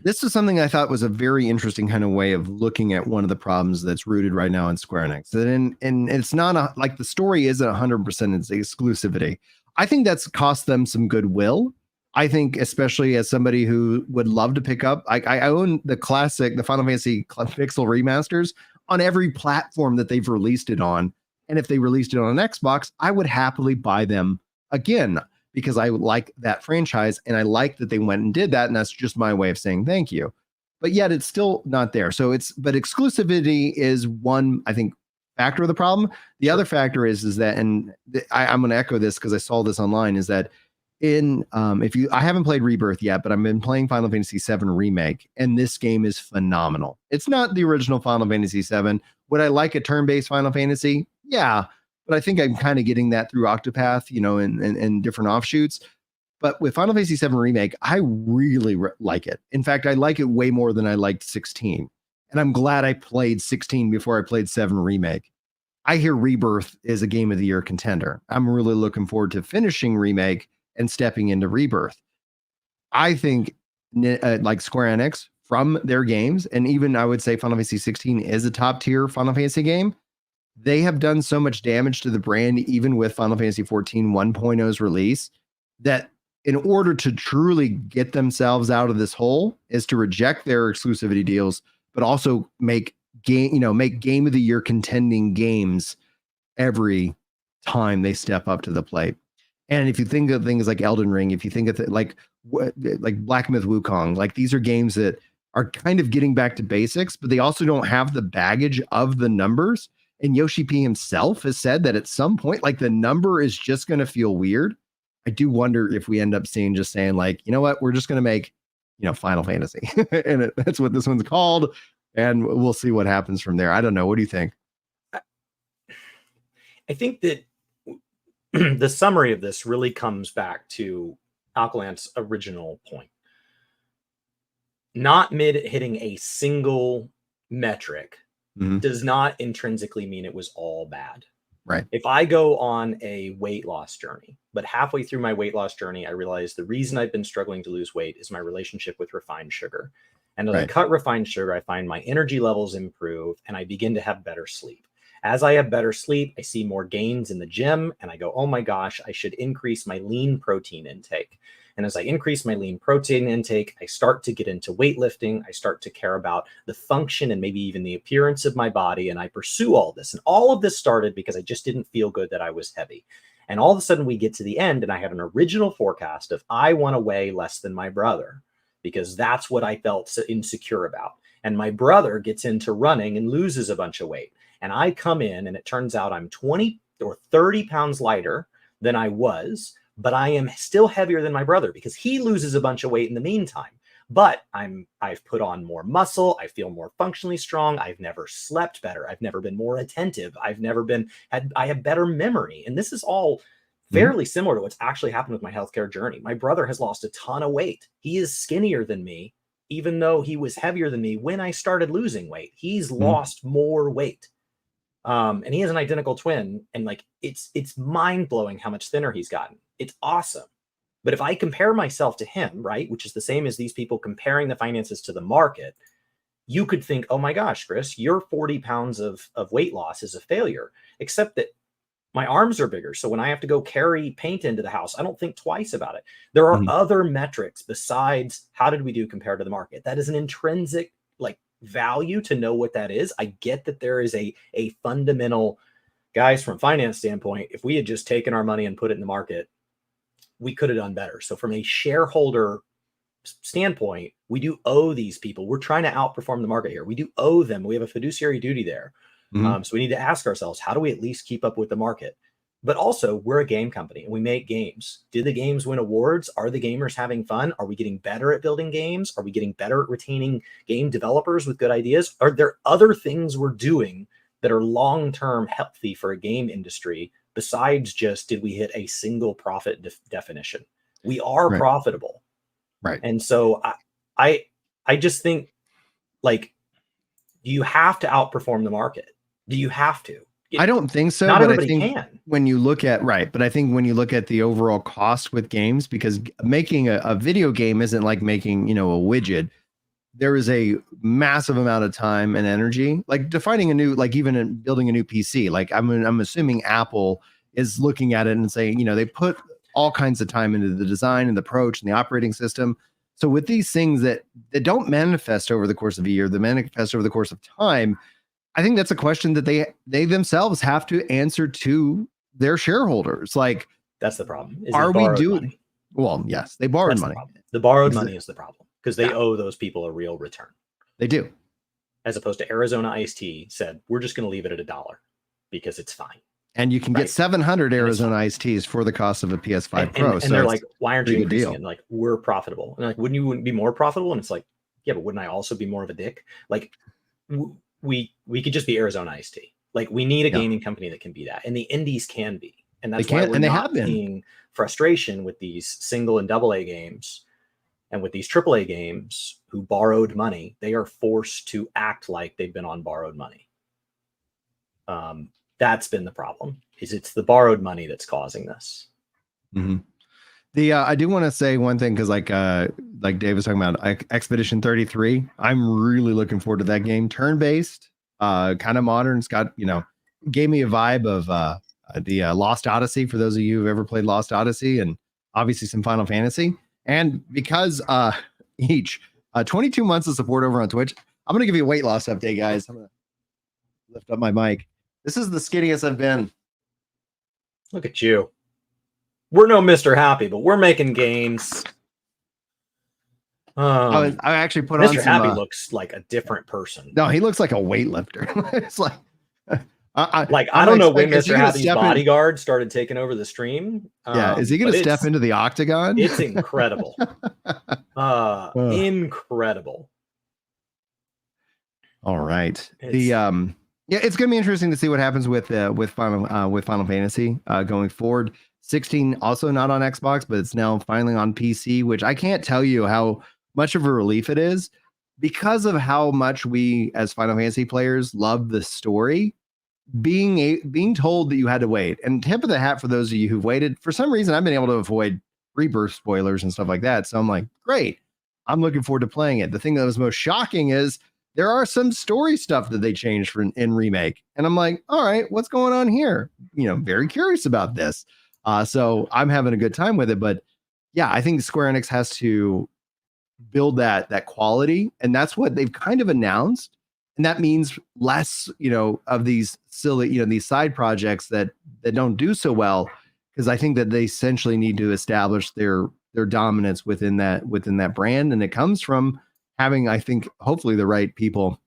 this is something I thought was a very interesting kind of way of looking at one of the problems that's rooted right now in Square Enix. And it's not like the story isn't 100% its exclusivity. I think that's cost them some goodwill. I think, especially as somebody who would love to pick up, I own the Final Fantasy Pixel remasters on every platform that they've released it on. And if they released it on an Xbox, I would happily buy them again, because I like that franchise and I like that they went and did that. And that's just my way of saying thank you. But yet it's still not there. But exclusivity is one, I think, factor of the problem. The other factor is that, and I'm going to echo this because I saw this online, is that I haven't played Rebirth yet, but I've been playing Final Fantasy VII Remake, and this game is phenomenal. It's not the original Final Fantasy VII. Would I like a turn-based Final Fantasy? Yeah, but I think I'm kind of getting that through Octopath, and different offshoots. But with Final Fantasy VII Remake, I really like it. In fact, I like it way more than I liked 16. And I'm glad I played 16 before I played 7 Remake. I hear Rebirth is a Game of the Year contender. I'm really looking forward to finishing Remake and stepping into Rebirth. I think like Square Enix, from their games, and even I would say Final Fantasy 16 is a top tier Final Fantasy game. They have done so much damage to the brand, even with Final Fantasy 14 1.0's release, that in order to truly get themselves out of this hole is to reject their exclusivity deals, but also make Game of the Year contending games every time they step up to the plate. And if you think of things like Elden Ring, if you think of like Black Myth Wukong, like these are games that are kind of getting back to basics, but they also don't have the baggage of the numbers. And Yoshi P himself has said that at some point, like the number is just going to feel weird. I do wonder if we end up seeing just saying like, you know what, we're just going to make, Final Fantasy, and that's what this one's called, and we'll see what happens from there. I don't know. What do you think? I think that the summary of this really comes back to Alkalant's original point. Not hitting a single metric does not intrinsically mean it was all bad. Right. If I go on a weight loss journey, but halfway through my weight loss journey, I realize the reason I've been struggling to lose weight is my relationship with refined sugar. And as I cut refined sugar, I find my energy levels improve and I begin to have better sleep. As I have better sleep, I see more gains in the gym and I go, oh my gosh, I should increase my lean protein intake. And as I increase my lean protein intake, I start to get into weightlifting. I start to care about the function and maybe even the appearance of my body. And I pursue all this. And all of this started because I just didn't feel good that I was heavy. And all of a sudden we get to the end and I had an original forecast of I want to weigh less than my brother because that's what I felt so insecure about. And my brother gets into running and loses a bunch of weight. And I come in and it turns out I'm 20 or 30 pounds lighter than I was, but I am still heavier than my brother because he loses a bunch of weight in the meantime. But I've put on more muscle. I feel more functionally strong. I've never slept better. I've never been more attentive. I have better memory. And this is all fairly similar to what's actually happened with my healthcare journey. My brother has lost a ton of weight. He is skinnier than me, even though he was heavier than me when I started losing weight. He's lost more weight. And he has an identical twin. And like, it's mind blowing how much thinner he's gotten. It's awesome. But if I compare myself to him, right, which is the same as these people comparing the finances to the market, you could think, oh my gosh, Chris, your 40 pounds of weight loss is a failure, except that my arms are bigger. So when I have to go carry paint into the house, I don't think twice about it. There are other metrics besides how did we do compared to the market. That is an intrinsic like value to know what that is. I get that there is a fundamental, guys, from a finance standpoint, if we had just taken our money and put it in the market, we could have done better. So from a shareholder standpoint, we do owe these people. We're trying to outperform the market here. We do owe them. We have a fiduciary duty there. So we need to ask ourselves, how do we at least keep up with the market? But also, we're a game company and we make games. Do the games win awards? Are the gamers having fun? Are we getting better at building games? Are we getting better at retaining game developers with good ideas? Are there other things we're doing that are long-term healthy for a game industry besides just did we hit a single profit definition? We are profitable. Right. And so I just think, like, do you have to outperform the market? Do you have to? I don't think so. Not but everybody I think can. When you look at but I think when you look at the overall cost with games, because making a video game isn't like making, a widget. There is a massive amount of time and energy, like defining a new, like even in building a new PC. Like I'm assuming Apple is looking at it and saying, they put all kinds of time into the design and the approach and the operating system. So with these things that don't manifest over the course of a year, they manifest over the course of time, I think that's a question that they themselves have to answer to their shareholders. Like, that's the problem. Are we doing money? Well, yes, they borrowed money. The borrowed money is the problem because they owe those people a real return. They do. As opposed to Arizona Iced Tea said, we're just going to leave it at $1 because it's fine. And you can get 700 Arizona Iced Teas for the cost of a PS5 Pro. And they're like, why aren't you increasing it? And like, we're profitable. And like, wouldn't you be more profitable? And it's like, yeah, but wouldn't I also be more of a dick? Like, we could just be Arizona Iced Tea. Like, we need a gaming company that can be that. And the indies can be. And that's why we're not seeing frustration with these single and double A games and with these AAA games who borrowed money. They are forced to act like they've been on borrowed money. That's been the problem. It's the borrowed money that's causing this. I do want to say one thing because like Dave was talking about Expedition 33. I'm really looking forward to that game. Turn-based, kind of modern. It's got gave me a vibe of the Lost Odyssey for those of you who've ever played Lost Odyssey, and obviously some Final Fantasy. And because each 22 months of support over on Twitch, I'm gonna give you a weight loss update, guys. I'm gonna lift up my mic. This is the skinniest I've been. Look at you. we're no Mr. Happy, but we're making games. I actually put Mr. on some. Happy looks like a different person. No, he looks like a weightlifter. It's like, I don't know when Mr. Happy's bodyguard started taking over the stream. Is he going to step into the octagon? It's incredible. Incredible. All right. It's going to be interesting to see what happens with Final Fantasy going forward. 16 also not on Xbox, but it's now finally on PC, which I can't tell you how much of a relief it is because of how much we as Final Fantasy players love the story. Being told that you had to wait, and tip of the hat for those of you who've waited. For some reason, I've been able to avoid Rebirth spoilers and stuff like that. So I'm like, great. I'm looking forward to playing it. The thing that was most shocking is there are some story stuff that they changed in Remake. And I'm like, all right, what's going on here? Very curious about this. So I'm having a good time with it. But yeah, I think Square Enix has to build that quality. And that's what they've kind of announced. And that means less, of these silly, these side projects that don't do so well. Because I think that they essentially need to establish their dominance within that brand. And it comes from having, I think, hopefully the right people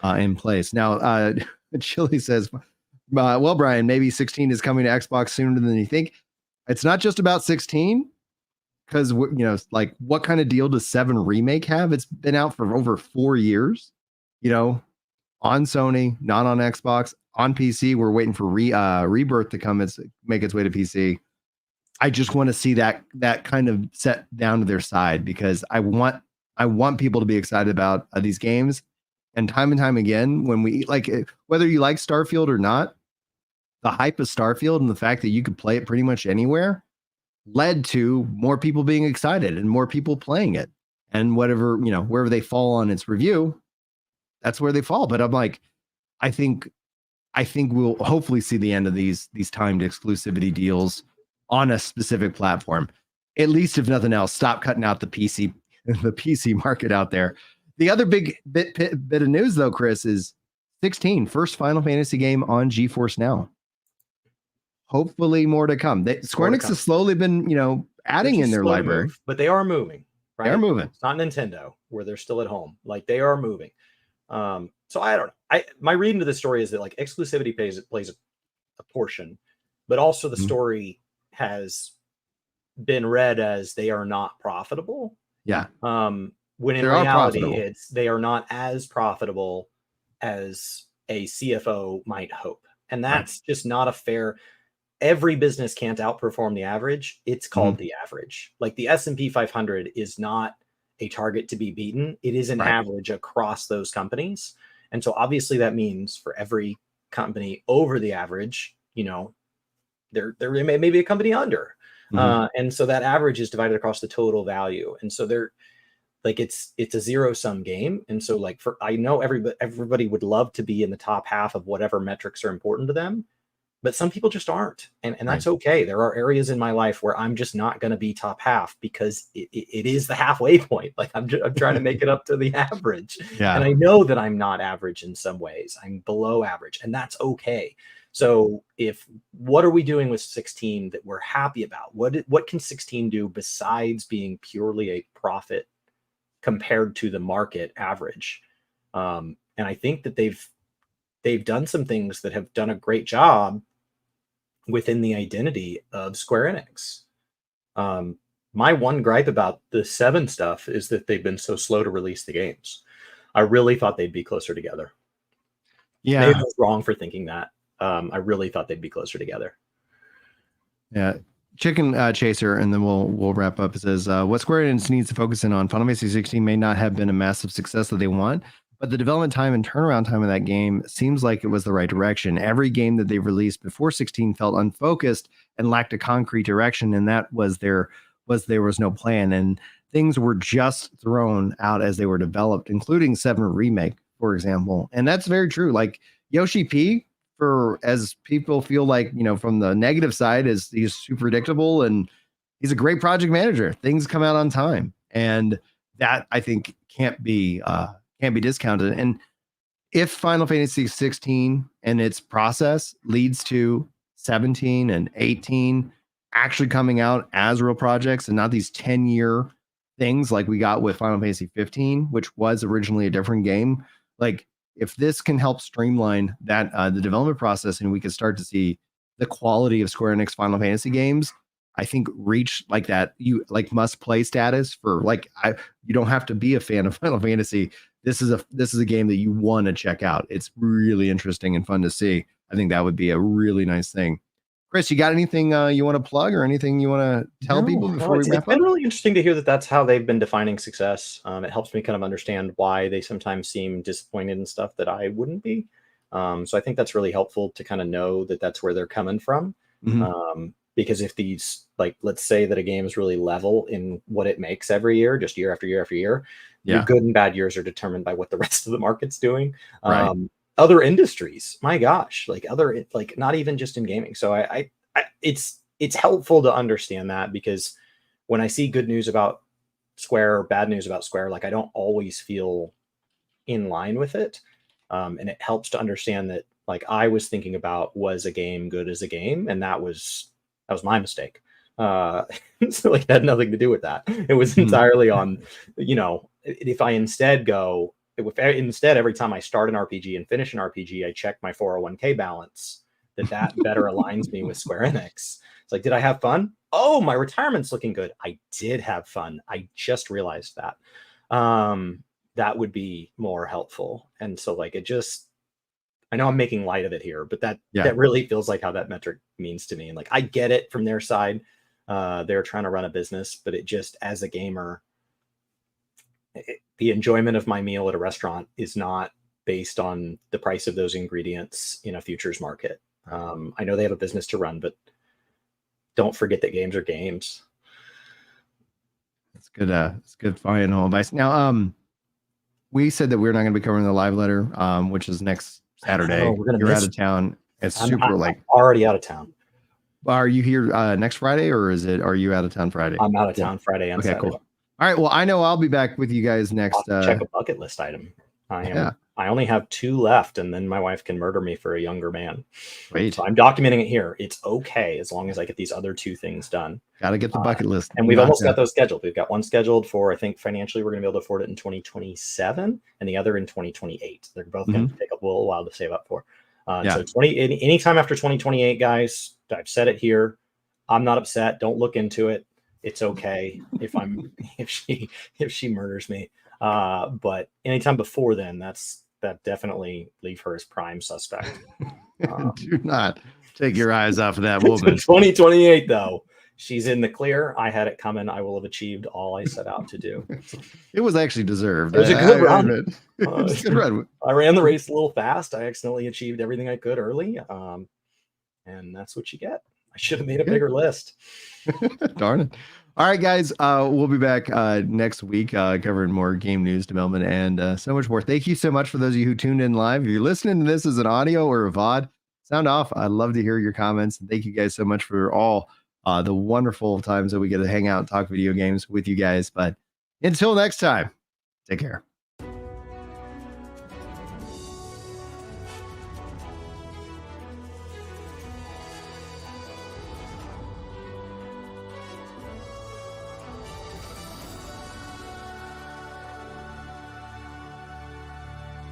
in place. Now, Chili says, well, Brian, maybe 16 is coming to Xbox sooner than you think. It's not just about 16, because, like, what kind of deal does 7 Remake have? It's been out for over 4 years, on Sony, not on Xbox. On PC, we're waiting for Rebirth to come make its way to PC. I just want to see that kind of set down to their side, because I want people to be excited about these games. And time again, when we whether you like Starfield or not, the hype of Starfield and the fact that you could play it pretty much anywhere led to more people being excited and more people playing it. And whatever, wherever they fall on its review, that's where they fall. But I'm like, I think we'll hopefully see the end of these timed exclusivity deals on a specific platform. At least, if nothing else, stop cutting out the PC market out there. The other big bit of news, though, Chris, is 16, first Final Fantasy game on GeForce Now. Hopefully more to come. Square Enix has slowly been, adding in their library. But they are moving, right? They're moving. It's not Nintendo, where they're still at home. Like, they are moving. So I don't know. My reading of the story is that, like, exclusivity plays a portion, but also the story has been read as they are not profitable. Yeah. When in reality, they are not as profitable as a CFO might hope. And that's just not a fair. Every business can't outperform the average. It's called the average. Like, the S&P 500 is not a target to be beaten. It is an average across those companies. And so obviously that means for every company over the average, there may be a company under. And so that average is divided across the total value. And so it's a zero-sum game. And so, like, I know everybody would love to be in the top half of whatever metrics are important to them, but some people just aren't. And that's okay. There are areas in my life where I'm just not going to be top half, because it is the halfway point. Like, I'm trying to make it up to the average. Yeah. And I know that I'm not average in some ways. I'm below average, and that's okay. So what are we doing with 16 that we're happy about? What can 16 do besides being purely a profit compared to the market average? And I think that they've done some things that have done a great job within the identity of Square Enix. My one gripe about the 7 stuff is that they've been so slow to release the games. I really thought they'd be closer together. Yeah. Maybe I was wrong for thinking that. I really thought they'd be closer together. Yeah. Chicken Chaser, and then we'll wrap up. It says, what Square Enix needs to focus in on, Final Fantasy 16 may not have been a massive success that they want, but the development time and turnaround time of that game seems like it was the right direction. Every game that they released before 16 felt unfocused and lacked a concrete direction, and that was there was no plan, and things were just thrown out as they were developed, including 7 Remake, for example. And that's very true. Like, Yoshi P, as people feel like, from the negative side, is he's super predictable and he's a great project manager. Things come out on time, and that, I think, can't be discounted. And if Final Fantasy 16 and its process leads to 17 and 18, actually coming out as real projects and not these 10-year things like we got with Final Fantasy 15, which was originally a different game. Like if this can help streamline that the development process and we can start to see the quality of Square Enix Final Fantasy games, I think reach like that you like must play status for like you don't have to be a fan of Final Fantasy. This is a game that you want to check out. It's really interesting and fun to see. I think that would be a really nice thing. Chris, you got anything you want to plug or anything you want to tell people before we wrap up? It's been really interesting to hear that that's how they've been defining success. It helps me kind of understand why they sometimes seem disappointed in stuff that I wouldn't be. So I think that's really helpful to kind of know that that's where they're coming from. Because if these, like, let's say that a game is really level in what it makes every year, just year after year after year, your good and bad years are determined by what the rest of the market's doing. Right. Other industries, my gosh, like not even just in gaming. So it's helpful to understand that, because when I see good news about Square or bad news about Square, like I don't always feel in line with it. And it helps to understand that, like, I was thinking about, was a game good as a game? And that was my mistake. So like it had nothing to do with that. It was entirely on, if I instead every time I start an RPG and finish an RPG, I check my 401k balance, that better aligns me with Square Enix. It's like, did I have fun? Oh, my retirement's looking good. I did have fun. I just realized that. That would be more helpful. And so like, I know I'm making light of it here, but that really feels like how that metric means to me. And like, I get it from their side. They're trying to run a business, but it just, as a gamer, the enjoyment of my meal at a restaurant is not based on the price of those ingredients in a futures market. I know they have a business to run, but don't forget that games are games. That's good. It's good final advice. Now, we said that we're not going to be covering the live letter, which is next Saturday. You're out of town. It's I'm already out of town. Are you here next Friday, or are you out of town Friday? I'm out of town Friday and Saturday. Cool. All right. Well, I know I'll be back with you guys next. Check a bucket list item. I only have 2 left, and then my wife can murder me for a younger man. Wait. So I'm documenting it here. It's okay as long as I get these other 2 things done. Got to get the bucket list. And we've almost got those scheduled. We've got one scheduled for, I think financially we're going to be able to afford it in 2027, and the other in 2028. They're both going to take a little while to save up for. So anytime after 2028, guys, I've said it here. I'm not upset. Don't look into it. It's okay if she murders me. But anytime before then, that definitely leave her as prime suspect. Do not take your eyes off of that woman. 2028 though, she's in the clear. I had it coming. I will have achieved all I set out to do. It was actually deserved. It was a good run. I ran the race a little fast. I accidentally achieved everything I could early. And that's what you get. I should have made a bigger list. Darn it. All right, guys. We'll be back next week covering more game news, development, and so much more. Thank you so much for those of you who tuned in live. If you're listening to this as an audio or a VOD, sound off. I'd love to hear your comments. And thank you guys so much for all the wonderful times that we get to hang out and talk video games with you guys. But until next time, take care.